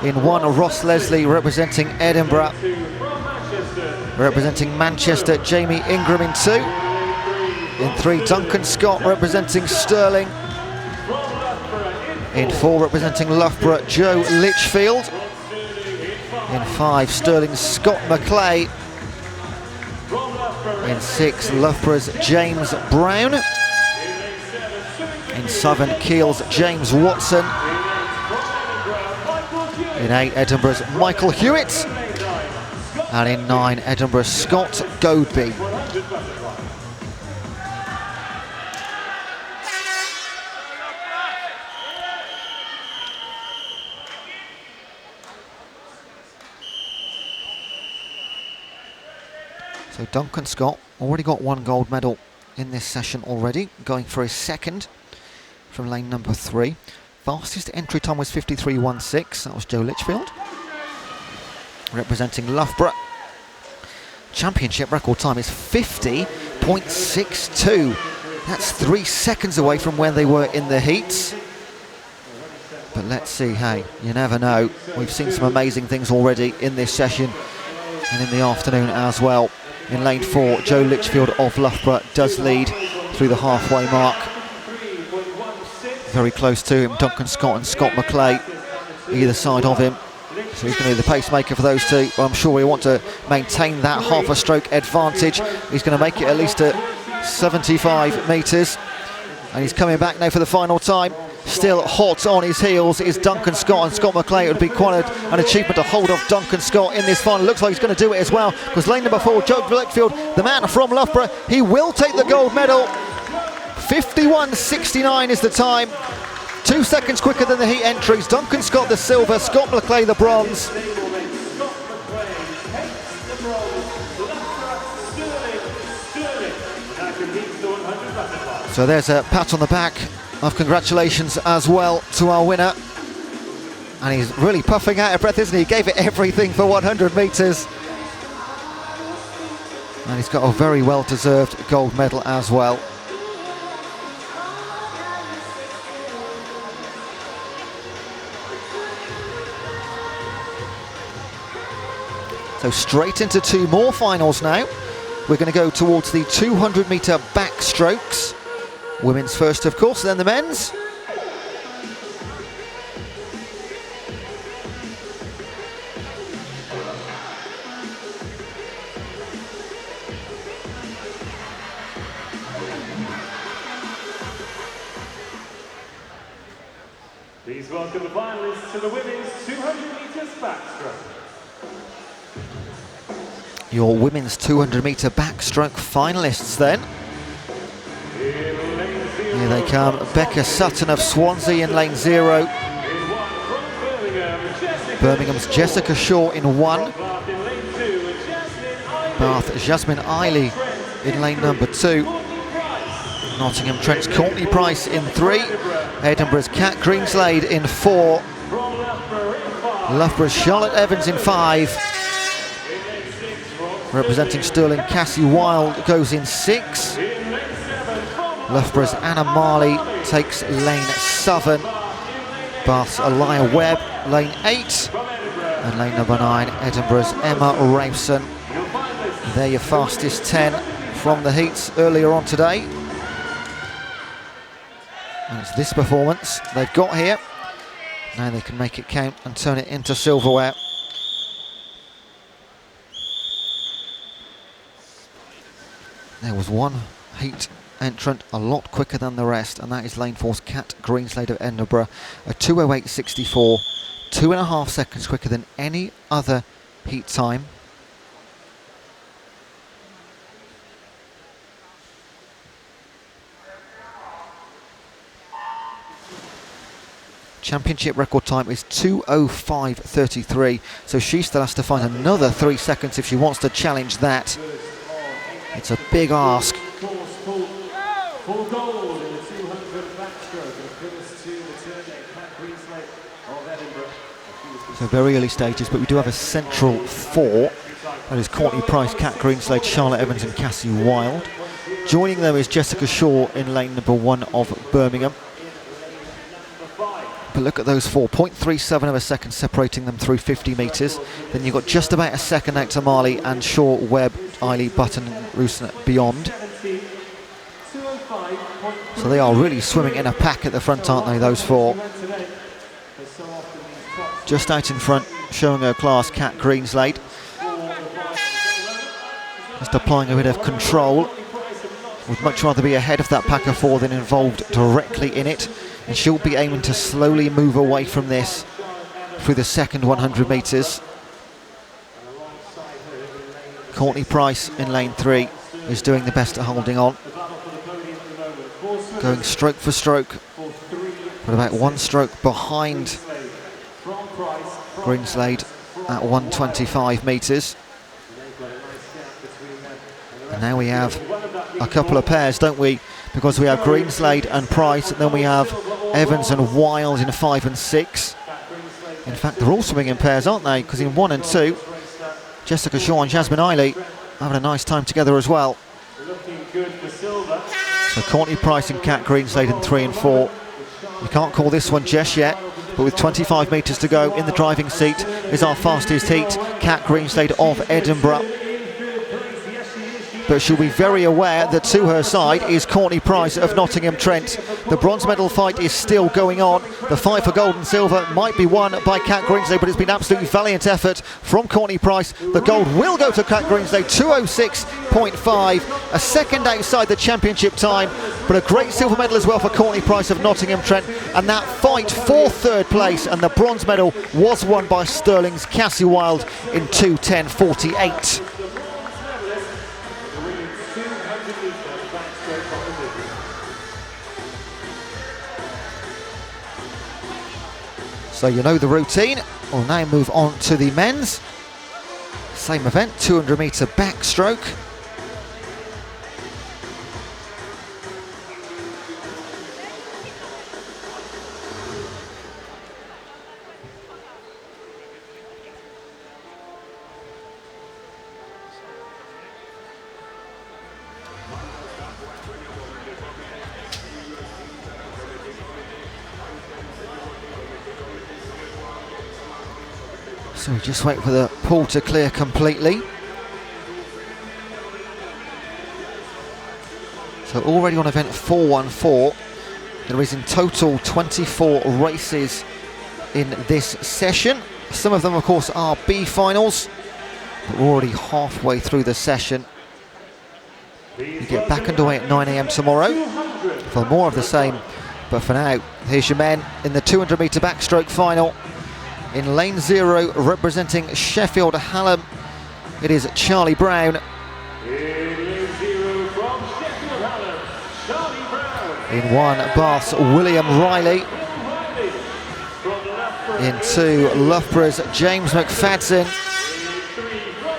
In 1, Ross Leslie representing Edinburgh. Representing Manchester, Jamie Ingram in 2. In 3, Duncan Scott representing Stirling. In 4, representing Loughborough, Joe Litchfield. In 5, Stirling's Scott McClay. In 6, Loughborough's James Brown. In 7, Keel's James Watson. In 8, Edinburgh's Michael Hewitt. And in 9, Edinburgh's Scott Godby. So Duncan Scott already got 1 gold medal in this session already, going for his second from lane number 3. Fastest entry time was 53.16, that was Joe Litchfield, representing Loughborough. Championship record time is 50.62. That's 3 seconds away from where they were in the heats. But let's see, hey, you never know. We've seen some amazing things already in this session and in the afternoon as well. In lane 4, Joe Litchfield of Loughborough does lead through the halfway mark. Very close to him, Duncan Scott and Scott McClay, either side of him. So he's going to be the pacemaker for those two. Well, I'm sure we want to maintain that half a stroke advantage. He's going to make it at least at 75 metres. And he's coming back now for the final time. Still hot on his heels is Duncan Scott and Scott McClay. It would be quite an achievement to hold off Duncan Scott in this final. Looks like he's going to do it as well, because lane number 4, Joe Litchfield, the man from Loughborough, he will take the gold medal. 51.69 is the time. 2 seconds quicker than the heat entries. Duncan Scott the silver, Scott McClay the bronze. So there's a pat on the back of congratulations as well to our winner. And he's really puffing out of breath, isn't he? He gave it everything for 100 metres. And he's got a very well-deserved gold medal as well. So straight into 2 more finals now. We're going to go towards the 200-metre backstrokes. Women's first, of course, then the men's. Please welcome the finalists to the women's 200 metres backstroke. Your women's 200-metre backstroke finalists then. Here they come, Becca Sutton of Swansea in lane 0. Birmingham's Jessica Shaw in 1. Bath Jasmine Eiley in lane number 2. Nottingham Trent's Courtney Price in 3. Edinburgh's Kat Greenslade in 4. Loughborough's Charlotte Evans in 5. Representing Stirling, Cassie Wilde goes in 6. Loughborough's Anna Marley takes lane 7. Bath's Elia Webb, lane 8. And lane number 9, Edinburgh's Emma Rowson. They're your fastest 10 from the heats earlier on today. And it's this performance they've got here. Now they can make it count and turn it into silverware. There was one heat entrant a lot quicker than the rest, and that is lane 4's Kat Greenslade of Edinburgh. A 2:08.64, 2.5 seconds quicker than any other heat time. Championship record time is 2:05.33, so she still has to find another 3 seconds if she wants to challenge that. It's a big ask. For gold in the 200 backstroke, and goodness to return Kat Greenslade of Edinburgh. So very early stages, but we do have a central 4. That is Courtney Price, Kat Greenslade, Charlotte Evans and Cassie Wilde. Joining them is Jessica Shaw in lane number 1 of Birmingham. But look at those 4, 0.37 of a second separating them through 50 metres. Then you've got just about a second out to Marley and Shaw, Webb, Eiley, Button and Roosen beyond. So they are really swimming in a pack at the front, aren't they, those 4? Just out in front, showing her class, Kat Greenslade. Just applying a bit of control. Would much rather be ahead of that pack of four than involved directly in it. And she'll be aiming to slowly move away from this through the second 100 metres. Courtney Price in lane 3 is doing the best at holding on. Going stroke for stroke, but about 1 stroke behind Greenslade at 125 metres. And now we have a couple of pairs, don't we? Because we have Greenslade and Price, and then we have Evans and Wild in 5 and 6. In fact, they're all swimming in pairs, aren't they? Because in 1 and 2, Jessica Shaw and Jasmine Eiley having a nice time together as well. So Courtney Price and Kat Greenslade in 3 and 4. You can't call this one just yet, but with 25 metres to go in the driving seat is our fastest heat, Kat Greenslade of Edinburgh. But she'll be very aware that to her side is Courtney Price of Nottingham Trent. The bronze medal fight is still going on. The fight for gold and silver might be won by Kat Greenslade, but it's been absolutely valiant effort from Courtney Price. The gold will go to Kat Greenslade, 2:06.5, a second outside the championship time, but a great silver medal as well for Courtney Price of Nottingham Trent. And that fight for third place, and the bronze medal was won by Stirling's Cassie Wild in 2:10.48. So you know the routine. We'll now move on to the men's. Same event, 200 metre backstroke. So we just wait for the pool to clear completely. So already on event 414, there is in total 24 races in this session. Some of them, of course, are B finals, but we're already halfway through the session. We get back underway at 9 AM tomorrow for more of the same. But for now, here's your men in the 200 metre backstroke final. In lane 0, representing Sheffield Hallam, it is Charlie Brown. In lane 0 from Sheffield Hallam, Charlie Brown. In 1, Bath's William Riley. In 2, Loughborough's James McFadden.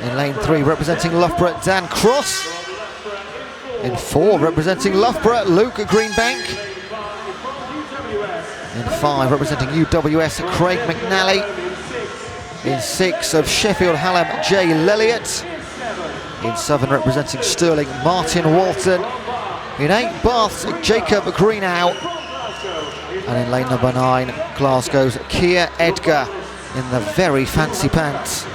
In lane 3, representing Loughborough, Dan Cross. In 4, representing Loughborough, Luke Greenbank. In 5, representing UWS, Craig McNally. In 6, of Sheffield Hallam, Jay Lelliott. In 7, representing Stirling, Martin Walton. In 8, Bath's Jacob Greenow. And in lane number 9, Glasgow's Keir Edgar in the very fancy pants.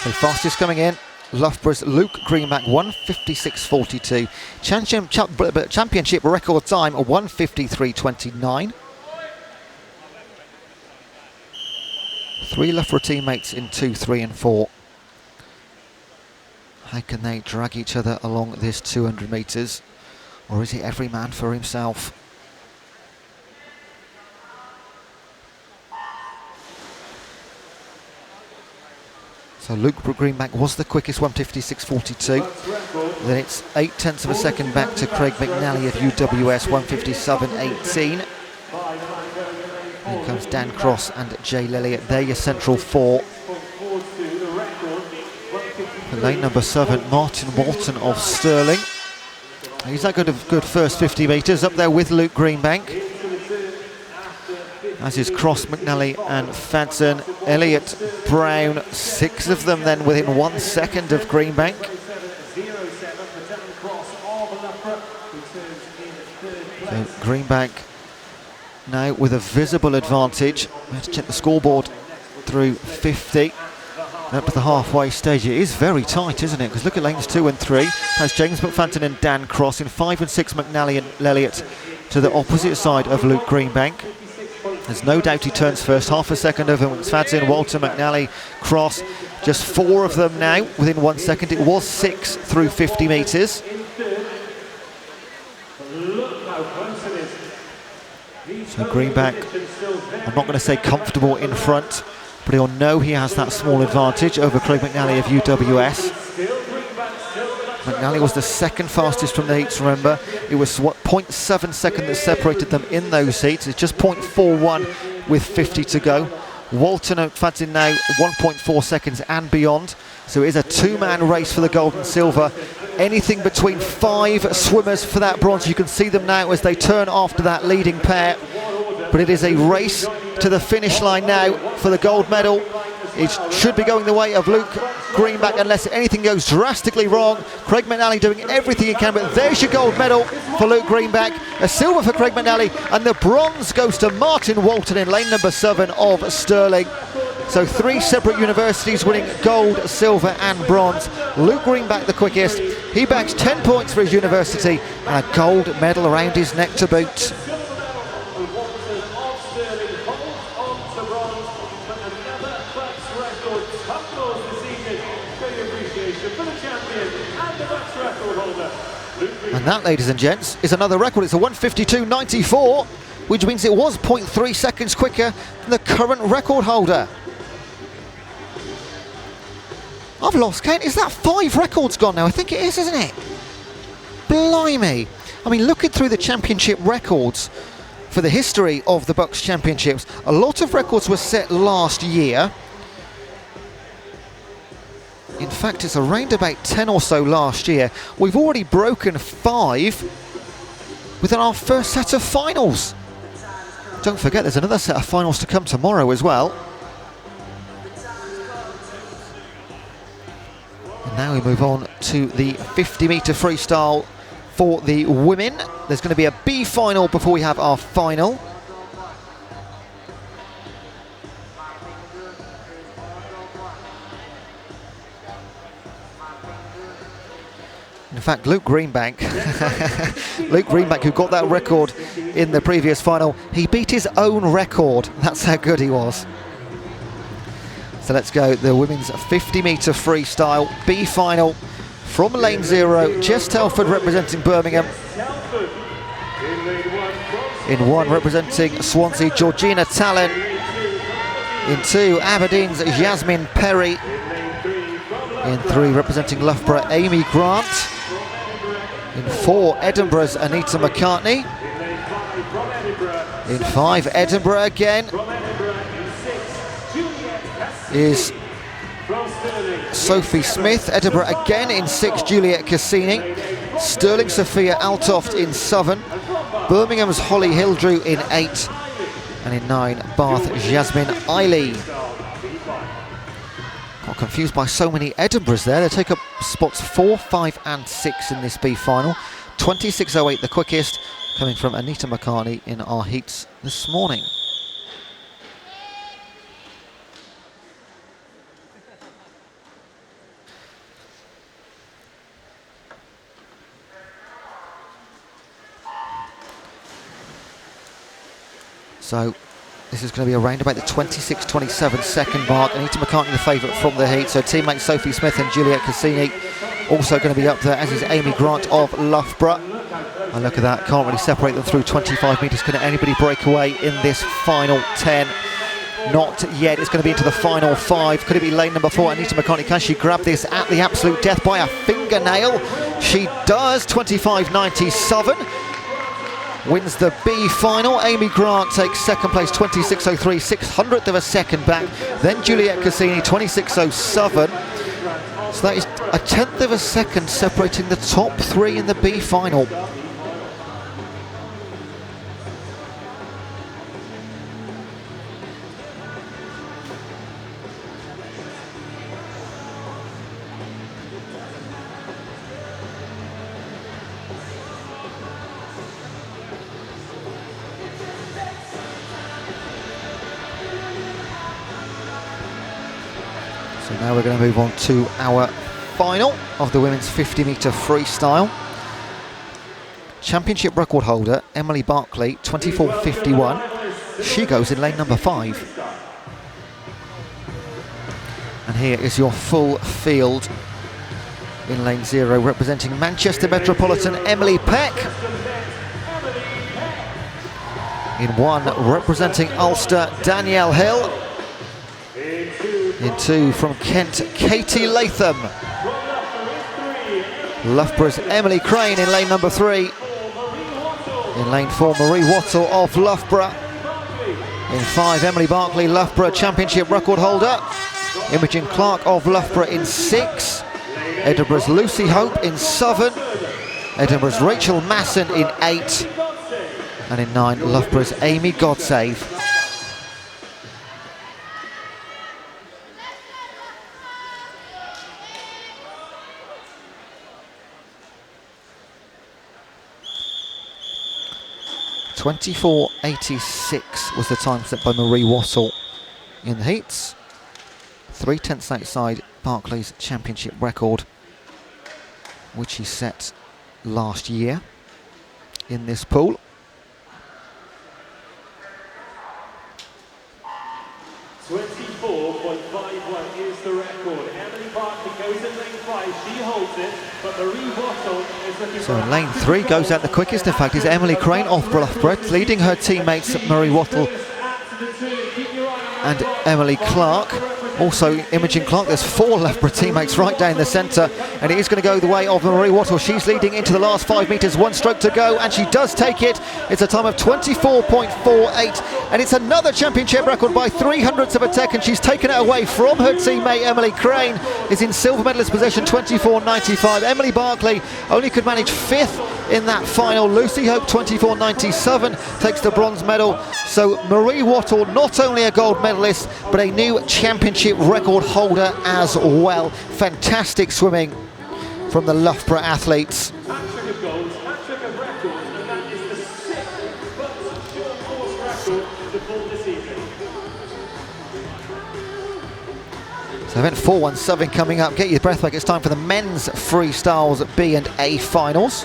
So fastest coming in, Loughborough's Luke Greenback, 1:56.42. Championship record time, 1:53.29. 3 Loughborough teammates in 2, 3 and 4. How can they drag each other along this 200 metres? Or is it every man for himself? So Luke Greenback was the quickest, 1:56.42. Then it's 0.8 of a second back to Craig McNally of UWS, 1:57.18. Here comes Dan Cross and Jay Lelliott. They're your central 4. For lane number 7, Martin Walton of Stirling. He's that good first 50 metres, up there with Luke Greenbank. As is Cross, McNally and Fadson. Elliott, Brown, 6 of them then within 1 second of Greenbank. So Greenbank now with a visible advantage. We have to check the scoreboard through 50. Up to the halfway stage. It is very tight, isn't it? Because look at lanes 2 and 3. Has James McFadden and Dan Cross. In 5 and 6, McNally and Lelliott to the opposite side of Luke Greenbank. There's no doubt he turns first, half a second over Svadzin, Walter, McNally, Cross. Just 4 of them now within 1 second. It was 6 through 50 metres. So Greenback, I'm not going to say comfortable in front, but he'll know he has that small advantage over Craig McNally of UWS. McNally was the second fastest from the heats, remember. It was, what, 0.7 second that separated them in those heats. It's just 0.41 with 50 to go. Walton and Fadzin now 1.4 seconds and beyond. So it is a 2-man race for the gold and silver. Anything between 5 swimmers for that bronze. You can see them now as they turn after that leading pair. But it is a race to the finish line now for the gold medal. It should be going the way of Luke Greenback unless anything goes drastically wrong. Craig McNally doing everything he can, but there's your gold medal for Luke Greenback. A silver for Craig McNally, and the bronze goes to Martin Walton in lane number 7 of Stirling. So 3 separate universities winning gold, silver and bronze. Luke Greenback the quickest. He bags 10 points for his university and a gold medal around his neck to boot. And that, ladies and gents, is another record. It's a 1:52.94, which means it was 0.3 seconds quicker than the current record holder. I've lost count. Is that 5 records gone now? I think it is, isn't it? Blimey. I mean, looking through the championship records for the history of the BUCS Championships, a lot of records were set last year. In fact, it's around about 10 or so last year. We've already broken 5 within our first set of finals. Don't forget, there's another set of finals to come tomorrow as well. And now we move on to the 50-metre freestyle for the women. There's going to be a B final before we have our final. In fact, Luke Greenback, who got that record in the previous final, he beat his own record. That's how good he was. So let's go, the women's 50-metre freestyle B final from lane 0, Jess Telford representing Birmingham. In 1, representing Swansea, Georgina Tallon. In 2, Aberdeen's Jasmine Perry. In 3, representing Loughborough, Amy Grant. In 4, Edinburgh's Anita McCartney. In 5, Edinburgh again is Sophie Smith. Edinburgh again in 6, Juliet Cassini. Stirling Sophia Altoft in 7. Birmingham's Holly Hildrew in 8. And in 9, Bath Jasmine Eiley. Got confused by so many Edinburghs there. They take up spots 4, 5 and 6 in this B final. 26.08 the quickest, coming from Anita McCartney in our heats this morning. So this is going to be around about the 26-27 second mark. Anita McCartney the favourite from the heat. So teammates Sophie Smith and Juliet Cassini also going to be up there, as is Amy Grant of Loughborough. And look at that, can't really separate them through 25 metres. Can anybody break away in this final 10? Not yet. It's going to be into the final 5. Could it be lane number 4? Anita McCartney, can she grab this at the absolute death by a fingernail? She does. 25.97. Wins the B final. Amy Grant takes second place, 26.03, 600th of a second back. Then Juliet Cassini, 26.07. So that is a 10th of a second separating the top 3 in the B final. So now we're going to move on to our final of the women's 50-metre freestyle. Championship record holder Emily Barclay, 24.51. She goes in lane number 5. And here is your full field. In lane 0, representing Manchester Metropolitan, Emily Peck. In 1, representing Ulster, Danielle Hill. In 2, from Kent, Katie Latham. Loughborough's Emily Crane in lane number 3. In lane 4, Marie Wattle of Loughborough. In 5, Emily Barclay, Loughborough championship record holder. Imogen Clark of Loughborough in 6. Edinburgh's Lucy Hope in 7. Edinburgh's Rachel Masson in 8. And in 9, Loughborough's Amy Godsave. .24.86 was the time set by Marie Wattle in the heats. 3/10 outside Barclay's championship record, which he set last year in this pool. .24.51 is the record. Emily Barkley goes in lane 5, she holds it, but Marie Wattle is looking so in lane 3 goes out the quickest, in fact, is Emily Crane of Loughborough, leading her teammates Marie Wattle and Emily Clark. Also Imogen Clark. There's 4 Loughborough teammates right down the centre, and it is going to go the way of Marie Wattle. She's leading into the last 5 metres, 1 stroke to go, and she does take it. It's a time of 24.48, and it's another championship record by 300ths of a second. She's taken it away from her teammate Emily Crane, is in silver medalist position, 24.95. Emily Barclay only could manage 5th in that final. Lucy Hope, 24.97, takes the bronze medal. So Marie Wattle, not only a gold medalist, but a new championship record holder as well. Fantastic swimming from the Loughborough athletes. hat-trick of goals, hat-trick of records, and that is the 6th BUCS short course record of the pool this evening. So event 417 coming up. Get your breath back. It's time for the men's freestyles B and A finals.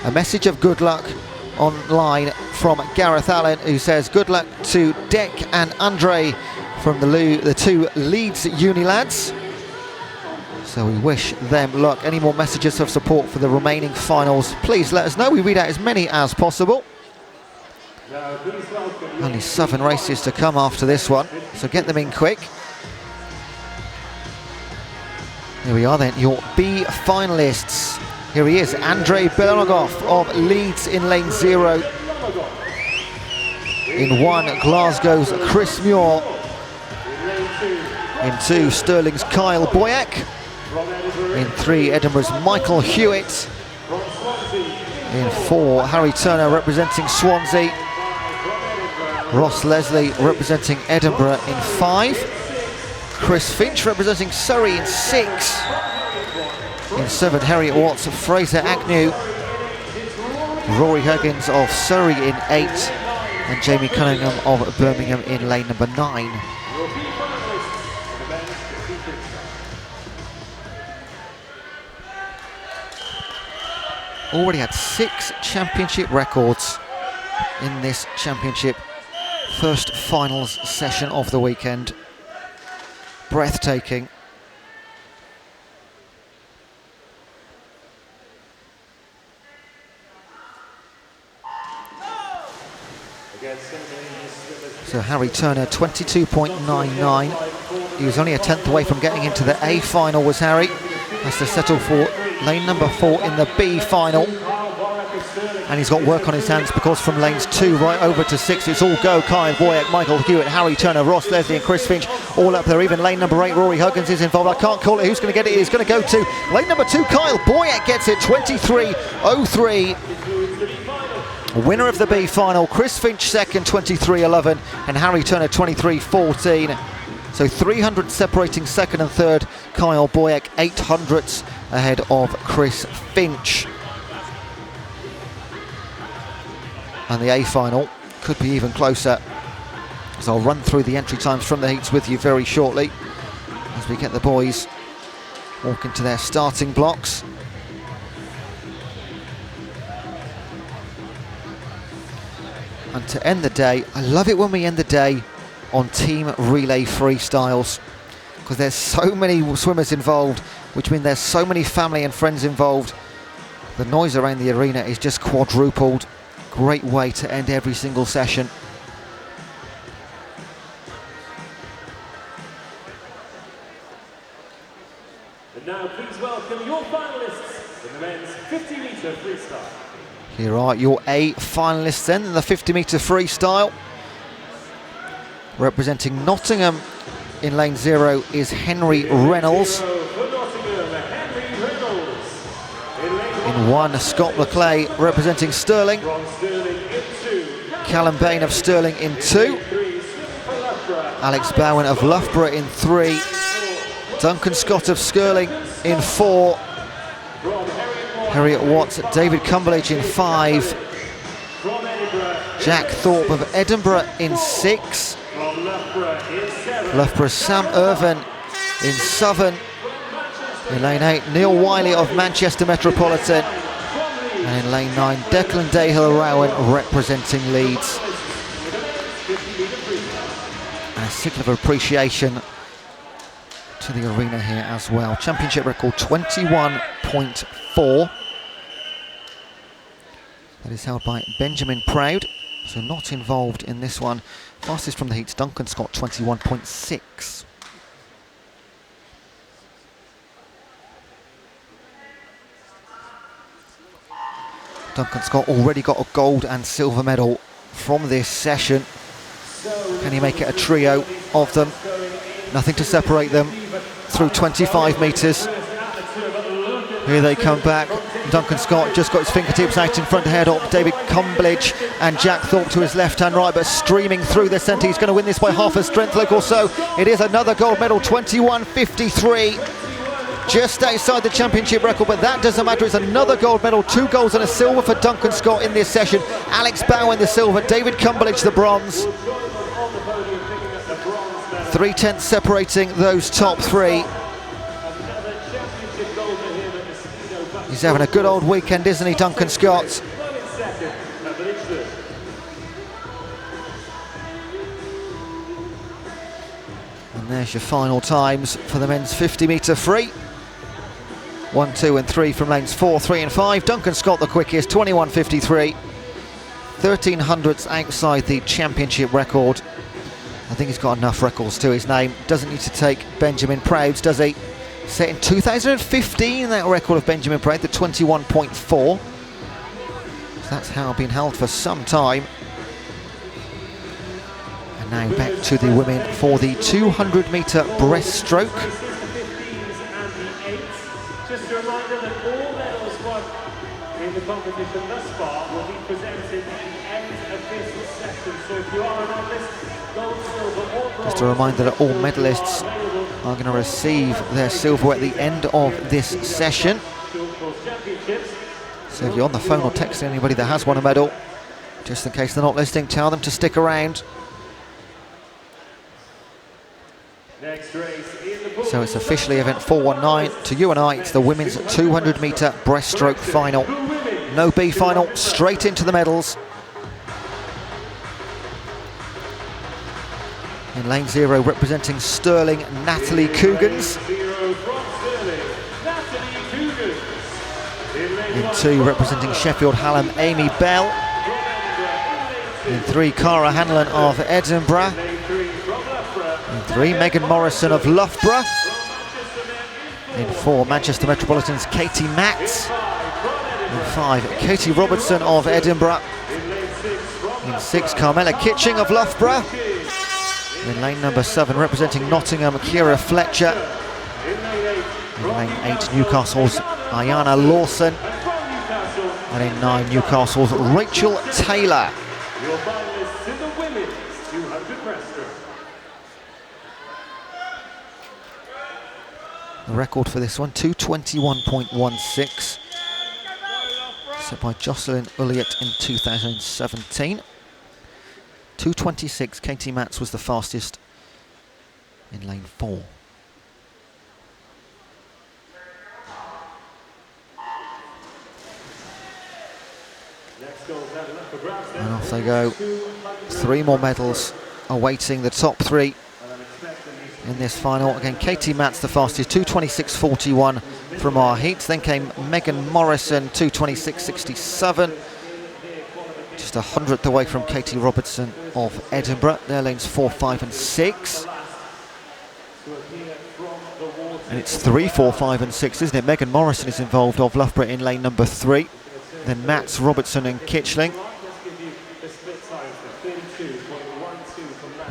A message of good luck online from Gareth Allen, who says good luck to Dec and Andre from the 2 Leeds uni lads. So we wish them luck. Any more messages of support for the remaining finals, please let us know. We read out as many as possible. Only 7 races to come after this one, so get them in quick. Here we are then, your B finalists. Here he is, Andrei Belonogov of Leeds in lane 0. In 1, Glasgow's Chris Muir. In 2, Stirling's Kyle Boyack. In 3, Edinburgh's Michael Hewitt. In 4, Harry Turner representing Swansea. Ross Leslie representing Edinburgh in 5. Chris Finch representing Surrey in 6. In 7, Harriet Watts of Fraser Agnew. Rory Huggins of Surrey in 8. And Jamie Cunningham of Birmingham in lane number 9. Already had 6 championship records in this championship first finals session of the weekend. Breathtaking. So Harry Turner, 22.99. He was only a 10th away from getting into the A final, was Harry. Has to settle for lane number 4 in the B final. And he's got work on his hands because from lanes 2 right over to 6, it's all go. Kyle Boyack, Michael Hewitt, Harry Turner, Ross Leslie and Chris Finch all up there. Even lane number 8, Rory Huggins is involved. I can't call it who's going to get it. He's going to go to lane number 2, Kyle Boyack gets it, 23.03. Winner of the B final, Chris Finch second, 23.11, and Harry Turner 23.14. So 300 separating second and third. Kyle Boyack 800ths ahead of Chris Finch. And the A final could be even closer. So I'll run through the entry times from the heats with you very shortly as we get the boys walk into their starting blocks. And to end the day, I love it when we end the day on team relay freestyles, because there's so many swimmers involved, which means there's so many family and friends involved. The noise around the arena is just quadrupled. Great way to end every single session. And now please welcome your finalists in the men's 50-metre freestyle. Here are your A finalists then in the 50-metre freestyle. Representing Nottingham in lane 0 is Henry Reynolds. In 1, Scott McClay representing Stirling. Callum Bain of Stirling in 2. Alex Bowen of Loughborough in 3. Duncan Scott of Stirling in 4. Harriet Watts, David Cumberledge in 5. Jack Thorpe of Edinburgh in 6. Loughborough's Sam Irvin in 7. In lane 8, Neil Wiley of Manchester Metropolitan. And in lane 9, Declan Dahill-Rowan representing Leeds. And a signal of appreciation to the arena here as well. Championship record 21.4. That is held by Benjamin Proud, so not involved in this one. Fastest from the heats, Duncan Scott, 21.6. Duncan Scott already got a gold and silver medal from this session. Can he make it a trio of them? Nothing to separate them through 25 metres. Here they come back. Duncan Scott just got his fingertips out in front to head up David Cumberledge and Jack Thorpe to his left-hand right, but streaming through the centre. He's going to win this by half a strength length or so. It is another gold medal, 21.53. Just outside the championship record, but that doesn't matter. It's another gold medal, 2 golds and a silver for Duncan Scott in this session. Alex Bowen the silver, David Cumberledge the bronze. 3/10 separating those top 3. He's having a good old weekend, isn't he, Duncan Scott? And there's your final times for the men's 50-metre free. 1, 2 and 3 from lanes 4, 3 and 5. Duncan Scott the quickest, 21.53. 13 hundredths outside the championship record. I think he's got enough records to his name. Doesn't need to take Benjamin Proud's, does he? Set in 2015, that record of Benjamin Proud, the 21.4. So that's how been held for some time. And now back to the women for the 200-metre breaststroke. Just a reminder that all medals won in the competition thus far will be presented at the end of this session. So if you are an artist, gold, silver or bronze, just a reminder that all medalists are going to receive their silver at the end of this session. So if you're on the phone or texting anybody that has won a medal, just in case they're not listening, tell them to stick around. So it's officially event 419. To you and I, it's the women's 200-metre breaststroke final. No B final, straight into the medals. In lane 0, representing Stirling, Natalie Coogans. In 2, representing Sheffield Hallam, Amy Bell. In 3, Cara Hanlon of Edinburgh. In 3, Megan Morrison of Loughborough. In 4, Manchester Metropolitan's Katie Matz. In 5, Katie Robertson of Edinburgh. In 6, Carmela Kitching of Loughborough. In lane number 7, representing Nottingham, Ciara Fletcher. In lane 8, Newcastle's Ayana Lawson. And in 9, Newcastle's Rachel Taylor. Your finalists in the women's 200 breaststroke. The record for this one, 2:21.16. Set by Jocelyn Ulliott in 2017. 2:26, Katie Matz was the fastest in lane 4. And off they go. 3 more medals awaiting the top 3 in this final. Again, Katie Matz the fastest, 2:26.41 from our heats. Then came Megan Morrison, 2:26.67. Just 100th away from Katie Robertson of Edinburgh. Their lanes 4, 5 and 6. And it's 3, 4, 5 and 6, isn't it? Megan Morrison is involved of Loughborough in lane number 3. Then Matz, Robertson and Kitchling.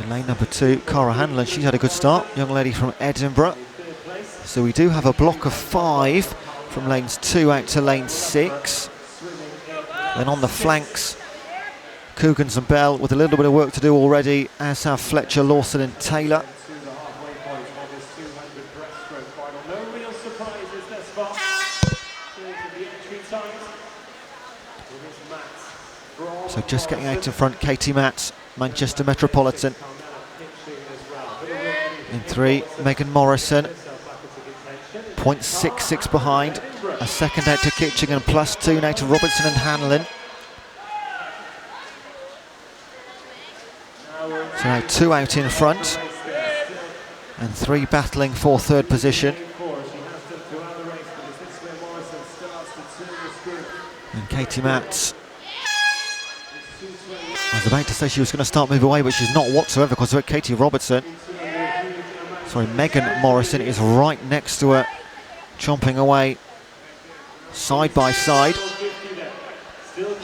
In lane number 2, Cara Hanlon, she's had a good start, young lady from Edinburgh. So we do have a block of 5 from lanes 2 out to lane 6. Then on the flanks, Cougans and Bell with a little bit of work to do already, as have Fletcher, Lawson and Taylor. So just getting out in front, Katie Matz, Manchester Metropolitan. In 3, Megan Morrison, 0.66 behind. A second out to Kitching and +2 now to Robertson and Hanlon. So now 2 out in front and 3 battling for 3rd position. And Katie Matz, I was about to say she was going to start moving away, but she's not whatsoever, because of Katie Robertson. Sorry, Megan Morrison is right next to her, chomping away side by side.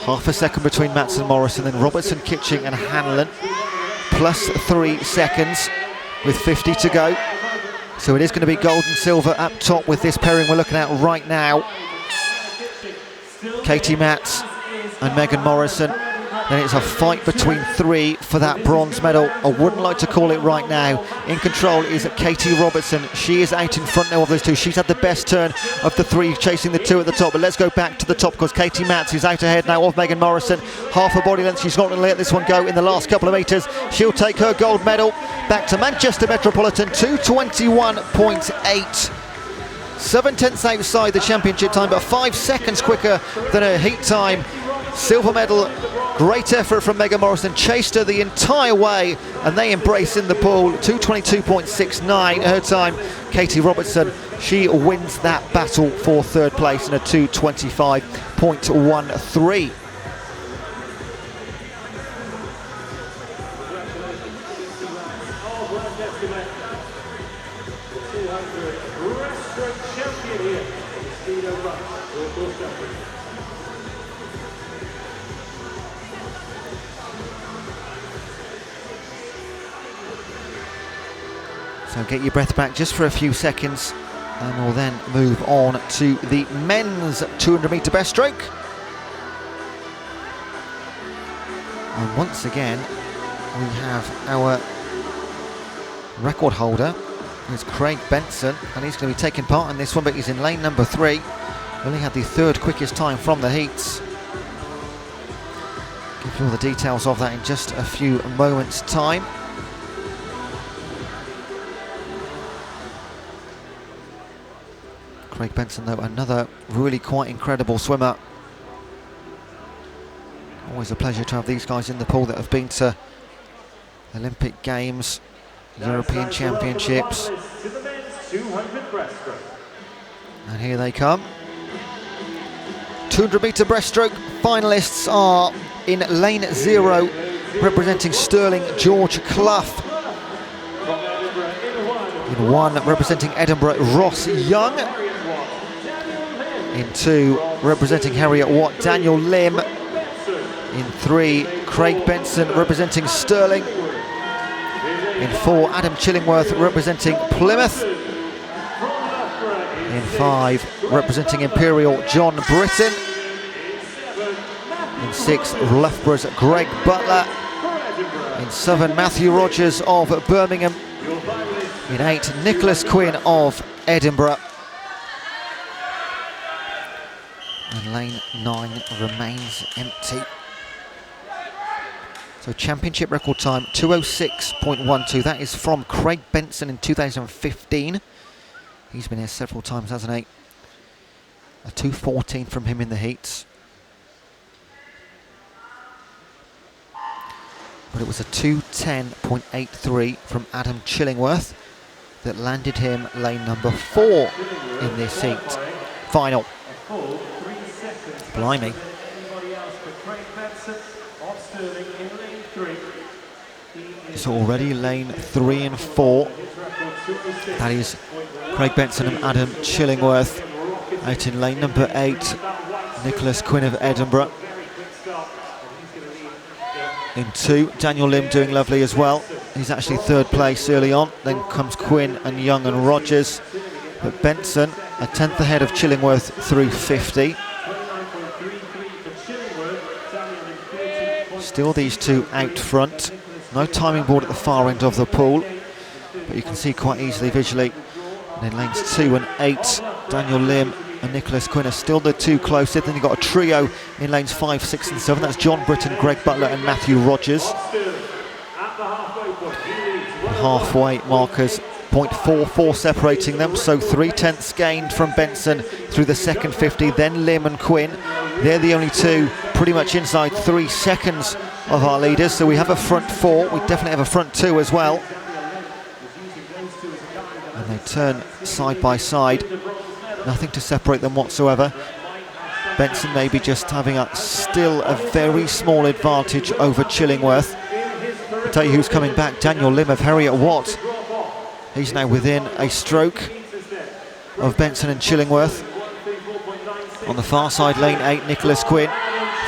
Half a second between Matz and Morrison, then Robertson, Kitching and Hanlon, +3 seconds with 50 to go. So it is going to be gold and silver up top with this pairing we're looking at right now. Katie Matz and Megan Morrison. Then it's a fight between 3 for that bronze medal. I wouldn't like to call it right now. In control is Katie Robertson. She is out in front now of those 2. She's had the best turn of the 3, chasing the 2 at the top. But let's go back to the top, because Katie Matz is out ahead now of Megan Morrison. Half a body length. She's not going to let this one go in the last couple of metres. She'll take her gold medal back to Manchester Metropolitan, 2:21.8. 7/10 outside the championship time, but 5 seconds quicker than her heat time. Silver medal, great effort from Megan Morrison, chased her the entire way, and they embrace in the pool. 2:22.69 her time. Katie Robertson, she wins that battle for 3rd place in a 2:25.13. So get your breath back just for a few seconds, and we'll then move on to the men's 200-metre breaststroke. And once again, we have our record holder, who's Craig Benson, and he's going to be taking part in this one, but he's in lane number 3. Only had the 3rd quickest time from the heats. Give you all the details of that in just a few moments' time. Craig Benson, though, another really quite incredible swimmer. Always a pleasure to have these guys in the pool that have been to Olympic Games, European Championships. And here they come. 200-metre breaststroke finalists are in lane 0, representing Stirling, George Clough. In 1, representing Edinburgh, Ross Young. In 2, representing Harriet Watt, Daniel Lim. In 3, Craig Benson, representing Stirling. In 4, Adam Chillingworth, representing Plymouth. In 5, representing Imperial, John Britton. In 6, Loughborough's Greg Butler. In 7, Matthew Rogers of Birmingham. In 8, Nicholas Quinn of Edinburgh. And lane 9 remains empty. So championship record time, 2:06.12. That is from Craig Benson in 2015. He's been here several times, hasn't he? A 2:14 from him in the heats. But it was a 2:10.83 from Adam Chillingworth that landed him lane number 4 in this heat. Final. Blimey. It's already lane 3 and 4. That is Craig Benson and Adam Chillingworth. Out in lane number 8, Nicholas Quinn of Edinburgh. In 2, Daniel Lim doing lovely as well. He's actually 3rd place early on. Then comes Quinn and Young and Rogers. But Benson, a 10th ahead of Chillingworth through 50. Still these two out front. No timing board at the far end of the pool, but you can see quite easily visually. And in lanes 2 and 8, Daniel Lim and Nicholas Quinn are still the two closest. Then you've got a trio in lanes 5, 6 and 7. That's John Britton, Greg Butler and Matthew Rogers. Halfway markers, 0.44 separating them, so 3/10 gained from Benson through the second 50. Then Lim and Quinn, they're the only two pretty much inside 3 seconds of our leaders. So we have a front 4, we definitely have a front 2 as well. And they turn side by side, nothing to separate them whatsoever. Benson maybe just having still a very small advantage over Chillingworth. I'll tell you who's coming back, Daniel Lim of Harriet Watt. He's now within a stroke of Benson and Chillingworth. On the far side, lane 8, Nicholas Quinn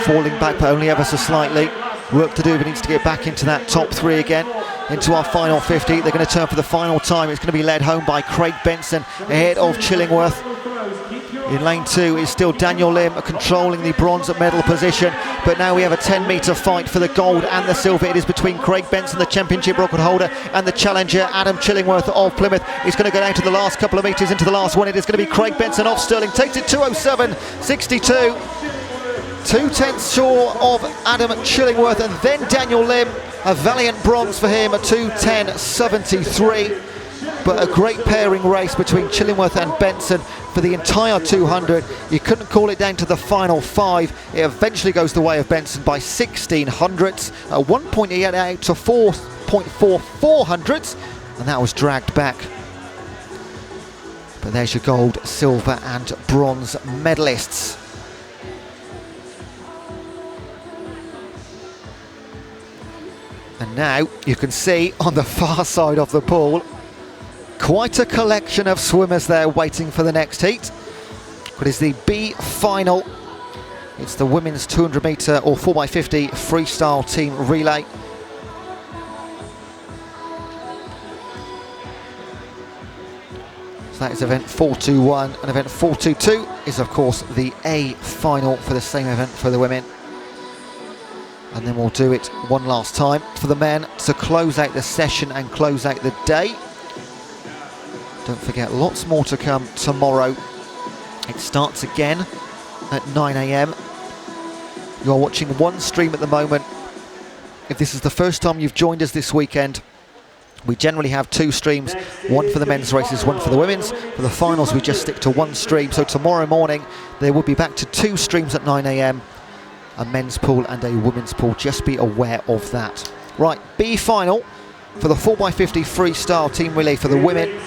falling back but only ever so slightly. Work to do, but needs to get back into that top 3 again, into our final 50. They're going to turn for the final time. It's going to be led home by Craig Benson ahead of Chillingworth. In lane 2 is still Daniel Lim controlling the bronze medal position, but now we have a 10-metre fight for the gold and the silver. It is between Craig Benson, the championship record holder, and the challenger Adam Chillingworth of Plymouth. He's going to go down to the last couple of metres into the last one. It is going to be Craig Benson off Stirling, takes it 2:07.62. 2/10 short of Adam Chillingworth, and then Daniel Lim, a valiant bronze for him, a 2:10.73. But a great pairing race between Chillingworth and Benson for the entire 200. You couldn't call it down to the final 5. It eventually goes the way of Benson by 16 hundredths, 1.88 to 4.44 hundredths, and that was dragged back. But there's your gold, silver and bronze medalists. And now you can see on the far side of the pool, quite a collection of swimmers there waiting for the next heat. It is the B final. It's the women's 200 metre or 4x50 freestyle team relay. So that is event 421, and event 422 is of course the A final for the same event for the women. And then we'll do it one last time for the men to close out the session and close out the day. Don't forget, lots more to come tomorrow. It starts again at 9 AM. You're watching one stream at the moment. If this is the first time you've joined us this weekend, we generally have 2 streams, one for the men's races, one for the women's. For the finals, we just stick to 1 stream. So tomorrow morning, there will be back to 2 streams at 9 AM. A men's pool and a women's pool. Just be aware of that. Right, B final for the 4x50 freestyle team relay for the women.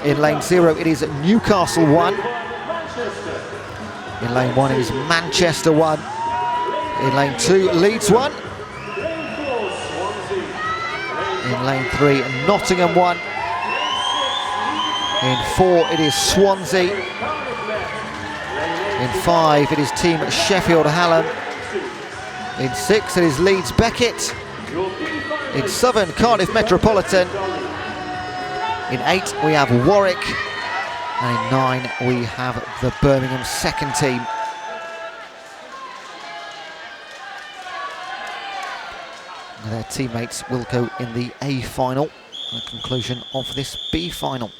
In lane 0, it is Newcastle 1. In lane 1, it is Manchester 1. In lane 2, Leeds 1. In lane 3, Nottingham 1. In 4, it is Swansea. In 5, it is Team Sheffield Hallam. In 6, it is Leeds Beckett. In 7, Cardiff Metropolitan. In 8, we have Warwick. And in 9, we have the Birmingham second team. And their teammates will go in the A final, the conclusion of this B final.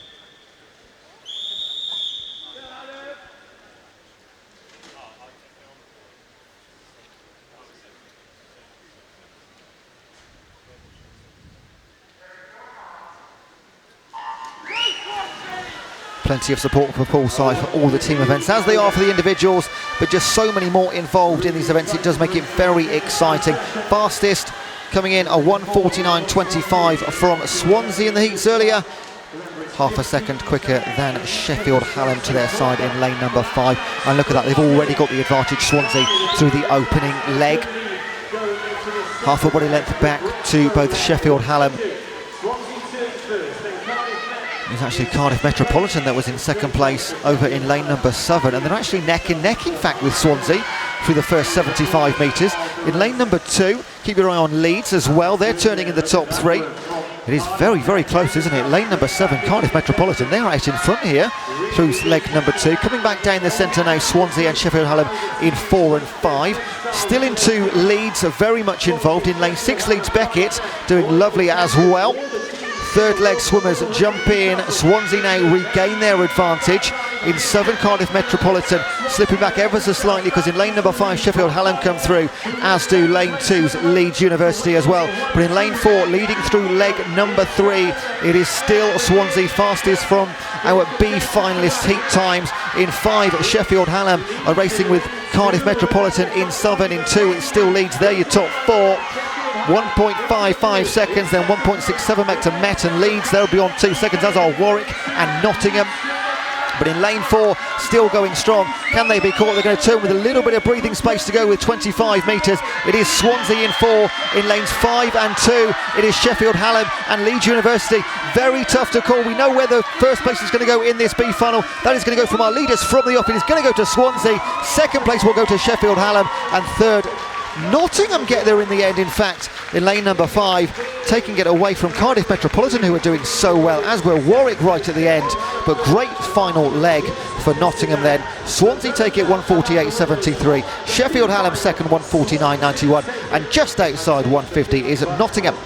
Plenty of support for poolside for all the team events, as they are for the individuals, but just so many more involved in these events. It does make it very exciting. Fastest coming in a 1:49.25 from Swansea in the heats earlier. Half a second quicker than Sheffield Hallam to their side in lane number 5. And look at that, they've already got the advantage, Swansea, through the opening leg. Half a body length back to both Sheffield Hallam. It was actually Cardiff Metropolitan that was in second place over in lane number 7, and they're actually neck and neck in fact with Swansea through the first 75 metres. In lane number 2, keep your eye on Leeds as well, they're turning in the top 3. It is very, very close, isn't it? Lane number 7, Cardiff Metropolitan, they're out in front here through leg number 2. Coming back down the centre now, Swansea and Sheffield Hallam in 4 and 5. Still into Leeds, are very much involved in lane 6. Leeds Beckett doing lovely as well. Third leg swimmers jump in. Swansea now regain their advantage. In 7, Cardiff Metropolitan slipping back ever so slightly, because in lane number 5 Sheffield Hallam come through, as do lane 2's Leeds University as well. But in lane 4, leading through leg number 3, it is still Swansea, fastest from our B finalist heat times. In 5, Sheffield Hallam are racing with Cardiff Metropolitan. In 7, in 2, it still leads there, your top 4. 1.55 seconds, then 1.67 back to Met and Leeds. They'll be on 2 seconds, as are Warwick and Nottingham. But in lane 4, still going strong. Can they be caught? They're going to turn with a little bit of breathing space to go with 25 metres. It is Swansea in 4. In lanes 5 and 2, it is Sheffield Hallam and Leeds University. Very tough to call. We know where the first place is going to go in this B final. That is going to go from our leaders from the off. It is going to go to Swansea. Second place will go to Sheffield Hallam. And third, Nottingham get there in the end, in fact, in lane number 5, taking it away from Cardiff Metropolitan, who are doing so well, as will Warwick right at the end. But great final leg for Nottingham then. Swansea take it 1:48.73. Sheffield Hallam second, 1:49.91. And just outside 1:50 is Nottingham.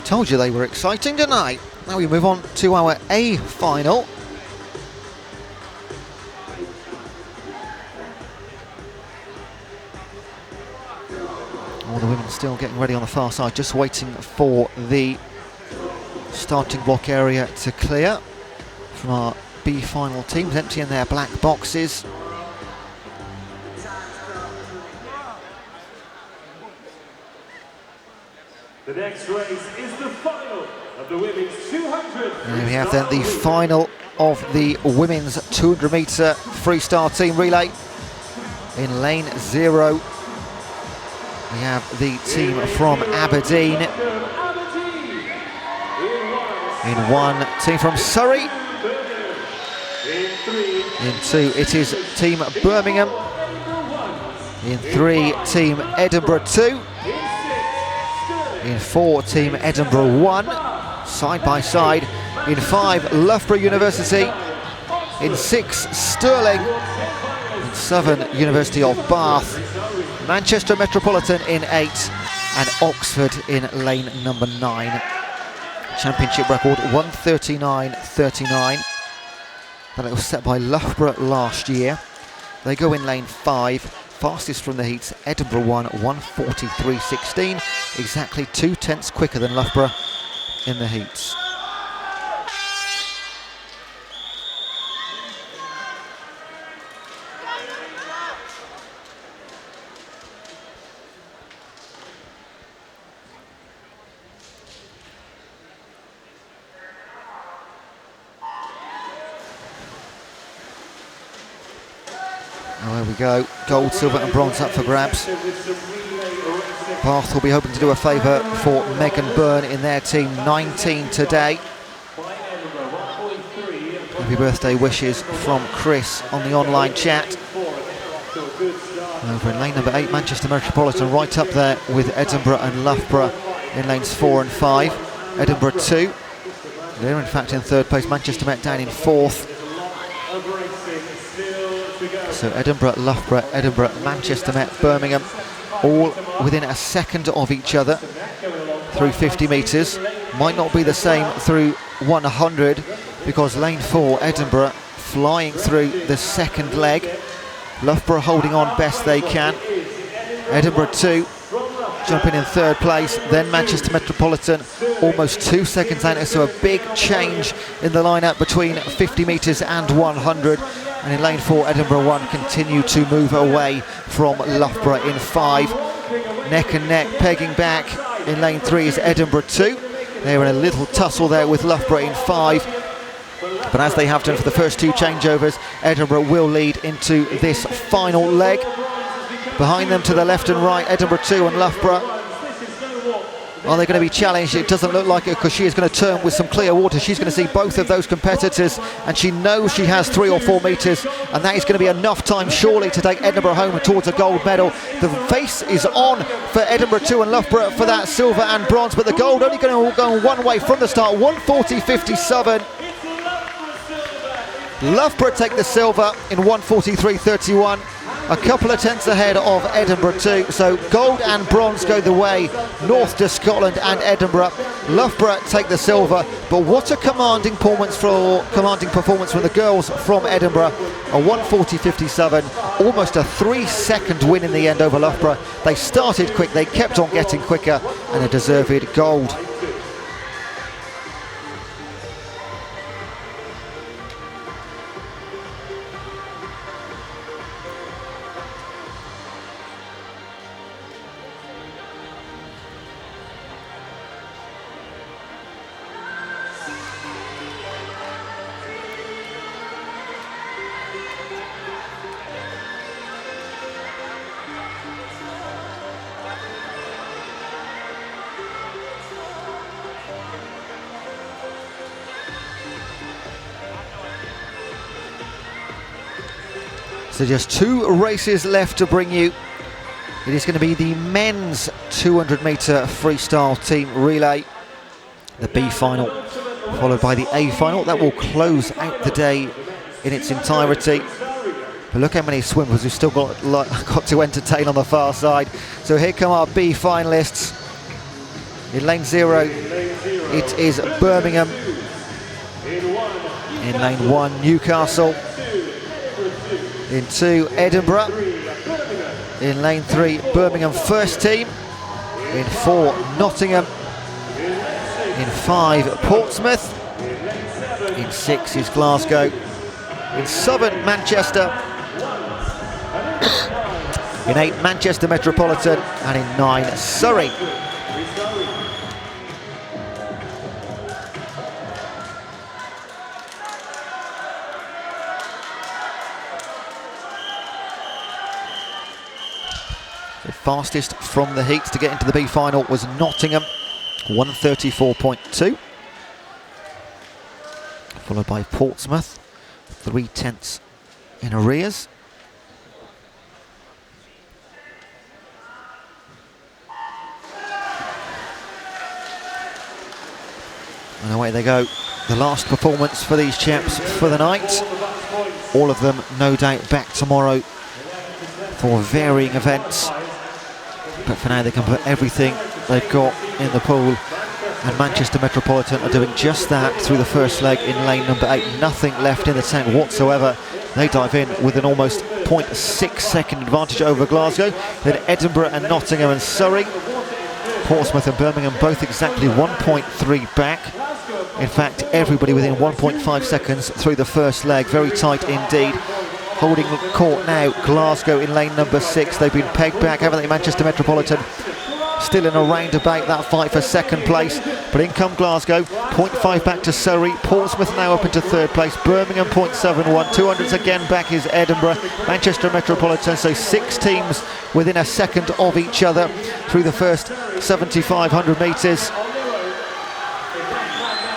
Told you they were exciting tonight. Now we move on to our A final. All the women still getting ready on the far side, just waiting for the starting block area to clear from our B final teams, emptying their black boxes. The next race is the final of the women's 200. And we have then the final of the women's 200 metre freestyle team relay. In lane 0, we have the team from Aberdeen. In 1, team from Surrey. In 2, it is team Birmingham. In 3, team Edinburgh 2. In 4, team Edinburgh 1, side by side. In 5, Loughborough University. In 6, Stirling. In 7, University of Bath. Manchester Metropolitan in 8, and Oxford in lane number 9. Championship record 1:39.39. That was set by Loughborough last year. They go in lane 5. Fastest from the heats, Edinburgh 1, 1:43.16, exactly 2/10 quicker than Loughborough in the heats. There we go, gold, silver and bronze up for grabs. Bath will be hoping to do a favour for Megan Byrne in their team 19 today. Happy birthday wishes from Chris on the online chat. Over in lane number 8, Manchester Metropolitan right up there with Edinburgh and Loughborough in lanes 4 and 5. Edinburgh 2. They're in fact in 3rd place, Manchester Met down in 4th. So Edinburgh, Loughborough, Edinburgh, Manchester Met, Birmingham, all within a second of each other through 50 metres. Might not be the same through 100, because lane 4, Edinburgh, flying through the second leg. Loughborough holding on best they can. Edinburgh 2, jumping in third place, then Manchester Metropolitan almost 2 seconds later, so a big change in the lineup between 50 metres and 100. And in lane 4, Edinburgh 1 continue to move away from Loughborough in 5. Neck and neck, pegging back in lane 3 is Edinburgh 2. They're in a little tussle there with Loughborough in 5. But as they have done for the first 2 changeovers, Edinburgh will lead into this final leg. Behind them to the left and right, Edinburgh 2 and Loughborough. Are they going to be challenged? It doesn't look like it, because she is going to turn with some clear water. She's going to see both of those competitors, and she knows she has 3 or 4 metres, and that is going to be enough time surely to take Edinburgh home towards a gold medal. The face is on for Edinburgh 2 and Loughborough for that silver and bronze, but the gold only going to go one way from the start, 1:40.57. Loughborough take the silver in 1:43.31. A couple of tenths ahead of Edinburgh 2, so gold and bronze go the way, North to Scotland and Edinburgh. Loughborough take the silver, but what a commanding performance from the girls from Edinburgh. A 1:40.57, almost a 3-second win in the end over Loughborough. They started quick, they kept on getting quicker, and a deserved gold. So just 2 races left to bring you. It is going to be the men's 200 metre freestyle team relay, the B final, followed by the A final. That will close out the day in its entirety. But look how many swimmers we've still got to entertain on the far side. So here come our B finalists. In lane 0, it is Birmingham. In lane 1, Newcastle. In 2, Edinburgh. In lane 3, Birmingham first team. In 4, Nottingham. In 5, Portsmouth. In 6 is Glasgow. In 7, Manchester. In 8, Manchester Metropolitan. And in 9, Surrey. The fastest from the heats to get into the B final was Nottingham, 1:34.2. Followed by Portsmouth, 3/10 in arrears. And away they go. The last performance for these chaps for the night. All of them, no doubt, back tomorrow for varying events. But for now they can put everything they've got in the pool, and Manchester Metropolitan are doing just that through the first leg in lane number 8. Nothing left in the tank whatsoever. They dive in with an almost 0.6 second advantage over Glasgow. Then Edinburgh and Nottingham and Surrey. Portsmouth and Birmingham both exactly 1.3 back. In fact, everybody within 1.5 seconds through the first leg. Very tight indeed. Holding court now, Glasgow in lane number 6. They've been pegged back, haven't they, Manchester Metropolitan? Still in a roundabout that fight for second place. But in come Glasgow, 0.5 back to Surrey. Portsmouth now up into third place. Birmingham 0.71. 200s again back is Edinburgh. Manchester Metropolitan, so 6 teams within a second of each other through the first 7,500 metres.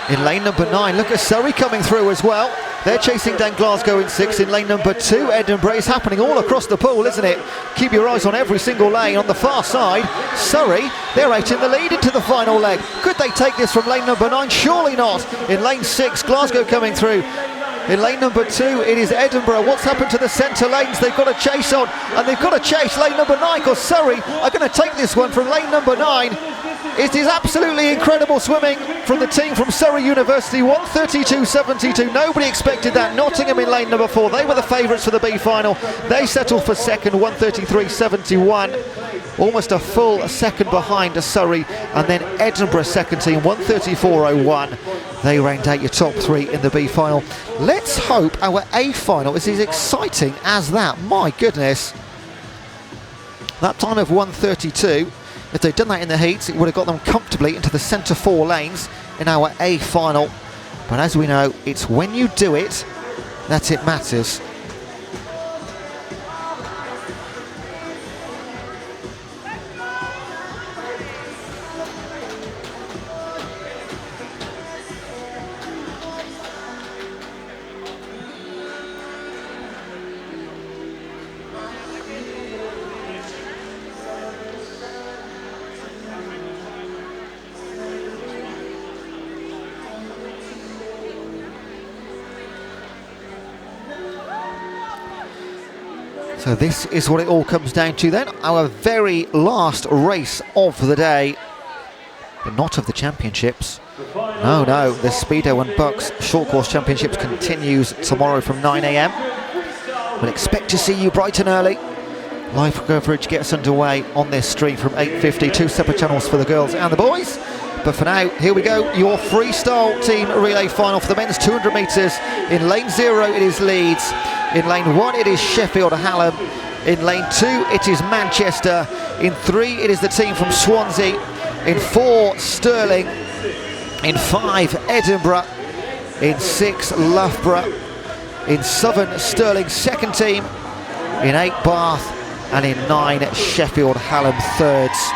In lane number 9, look at Surrey coming through as well. They're chasing down Glasgow in 6. In lane number 2, Edinburgh. It's happening all across the pool, isn't it? Keep your eyes on every single lane. On the far side, Surrey, they're out in the lead into the final leg. Could they take this from lane number 9? Surely not. In lane 6, Glasgow coming through. In lane number 2, it is Edinburgh. What's happened to the centre lanes? They've got to chase on, and they've got to chase lane number 9, because Surrey are going to take this one from lane number 9. It is absolutely incredible swimming from the team from Surrey University, 1:32.72. Nobody expected that. Nottingham in lane number 4. They were the favourites for the B final. They settled for second, 1:33.71. almost a full second behind Surrey, and then Edinburgh second team, 1:34.01. They reigned out your top three in the B final. Let's hope our A final is as exciting as that. My goodness. That time of 1:32, if they'd done that in the heats, it would have got them comfortably into the centre four lanes in our A final. But as we know, it's when you do it that it matters. So this is what it all comes down to then, our very last race of the day, but not of the championships. No, the Speedo and BUCS Short Course Championships continues tomorrow from 9 AM. We'll expect to see you bright and early. Live coverage gets underway on this stream from 8:50, two separate channels for the girls and the boys. But for now, here we go, your freestyle team relay final for the men's 200 metres. In lane 0, it is Leeds. In lane 1, it is Sheffield Hallam. In lane 2, it is Manchester. In 3, it is the team from Swansea. In 4, Stirling. In 5, Edinburgh. In 6, Loughborough. In 7, Stirling second team. In 8, Bath. And in 9, Sheffield Hallam thirds.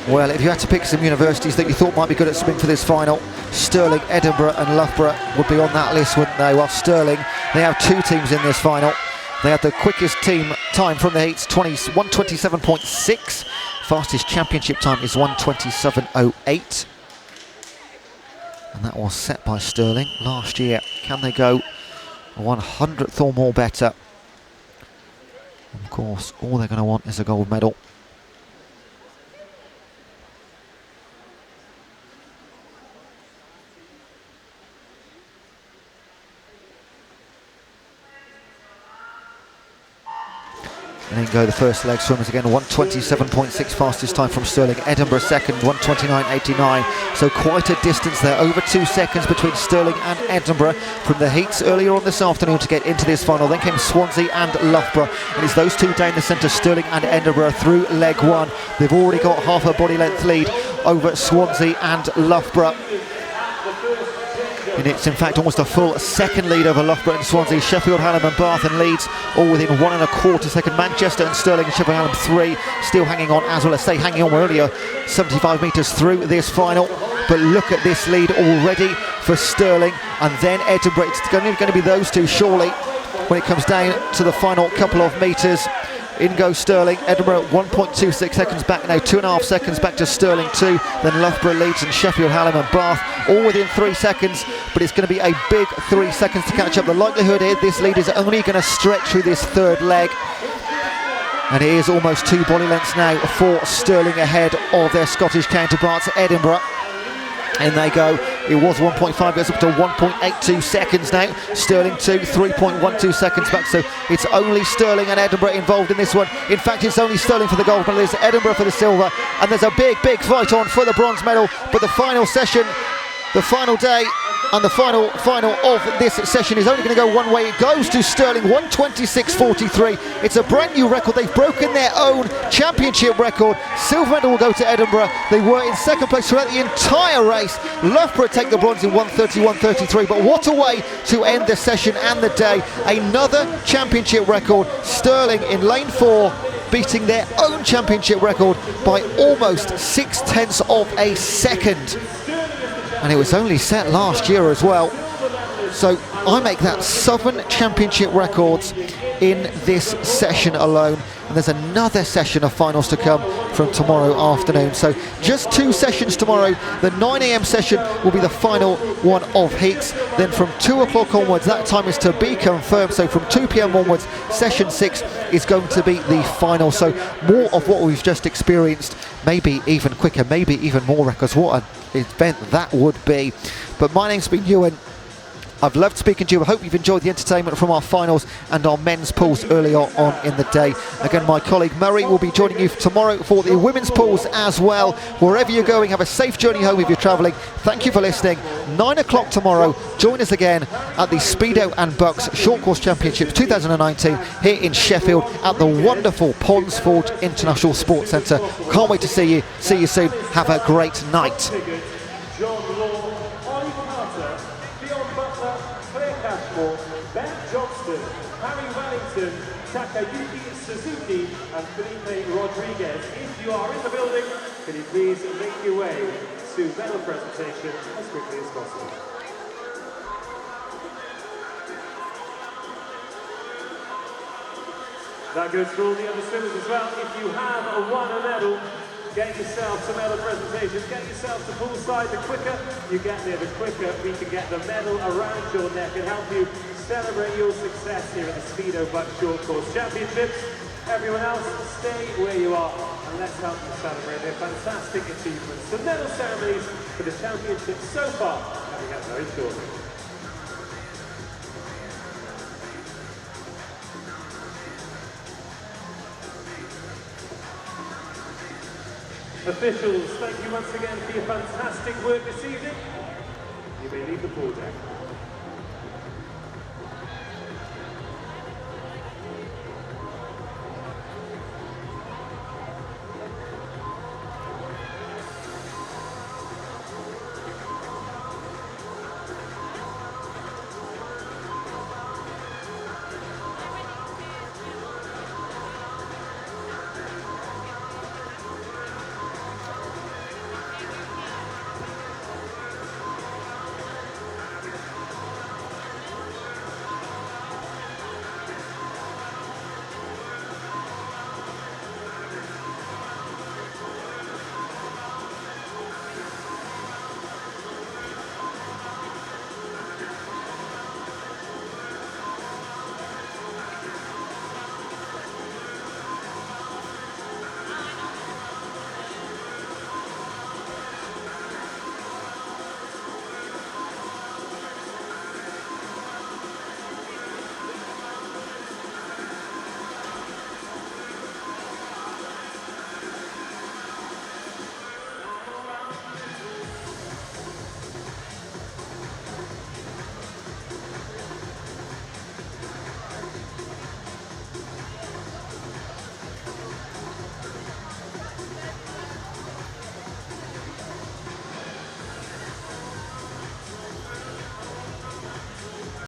Well, if you had to pick some universities that you thought might be good at swimming for this final, Stirling, Edinburgh and Loughborough would be on that list, wouldn't they? Well, Stirling, they have two teams in this final. They had the quickest team time from the heats, 1:27.6. Fastest championship time is 1:27.08. And that was set by Stirling last year. Can they go a 100th or more better? Of course, all they're going to want is a gold medal. And then go the first leg swimmers again, 1:27.6 fastest time from Stirling. Edinburgh second, 1:29.89. So quite a distance there, over 2 seconds between Stirling and Edinburgh from the heats earlier on this afternoon to get into this final. Then came Swansea and Loughborough. And it's those two down the centre, Stirling and Edinburgh through leg 1. They've already got half a body length lead over Swansea and Loughborough. And it's in fact almost a full second lead over Loughborough and Swansea. Sheffield, Hallam and Bath and Leeds all within 1 1/4 second. Manchester and Stirling and Sheffield, Hallam 3 still hanging on as well. As they hanging on, we're only 75 metres through this final. But look at this lead already for Stirling and then Edinburgh. It's going to be those two surely when it comes down to the final couple of metres. In goes Stirling, Edinburgh 1.26 seconds back now, 2.5 seconds back to Stirling 2, then Loughborough, Leeds and Sheffield, Hallam and Bath, all within 3 seconds, but it's going to be a big 3 seconds to catch up. The likelihood is this lead is only going to stretch through this third leg, and it is almost 2 body lengths now for Stirling ahead of their Scottish counterparts, Edinburgh. In they go. It was 1.5, goes up to 1.82 seconds now. Stirling 2, 3.12 seconds back. So it's only Stirling and Edinburgh involved in this one. In fact, it's only Stirling for the gold medal. It's Edinburgh for the silver. And there's a big fight on for the bronze medal. But the final session, the final day, and the final of this session is only going to go one way. It goes to Stirling, 1:26.43. It's a brand new record. They've broken their own championship record. Silver medal will go to Edinburgh. They were in second place throughout the entire race. Loughborough take the bronze in 1:31.33. But what a way to end the session and the day. Another championship record. Stirling in lane 4, beating their own championship record by almost 0.6 of a second. And it was only set last year as well. So I make that 7 championship records in this session alone. And there's another session of finals to come from tomorrow afternoon. So just 2 sessions tomorrow. The 9 AM session will be the final one of heats. Then from 2 o'clock onwards, that time is to be confirmed. So from 2 PM onwards, session 6 is going to be the final. So more of what we've just experienced, maybe even quicker, maybe even more records. What an event that would be. But my name's been Ewan. I've loved speaking to you. I hope you've enjoyed the entertainment from our finals and our men's pools earlier on in the day. Again, my colleague Murray will be joining you tomorrow for the women's pools as well. Wherever you're going, have a safe journey home if you're travelling. Thank you for listening. 9 o'clock tomorrow. Join us again at the Speedo and BUCS Short Course Championships 2019 here in Sheffield at the wonderful Ponds Forge International Sports Centre. Can't wait to see you. See you soon. Have a great night. John Law, Ollie Carter, Dion Butler, Claire Cashmore, Ben Johnston, Harry Wellington, Takayuki Suzuki, and Felipe Rodriguez. If you are in the building, can you please make your way to medal presentation as quickly as possible. That goes for all the other swimmers as well. If you have won a medal, get yourself to medal presentation, get yourself to poolside. The quicker you get there, the quicker we can get the medal around your neck and help you celebrate your success here at the Speedo BUCS Short Course Championships. Everyone else, stay where you are and let's help them celebrate their fantastic achievements. The medal ceremonies for the championships so far coming up very shortly. Officials, thank you once again for your fantastic work this evening. You may leave the pool deck.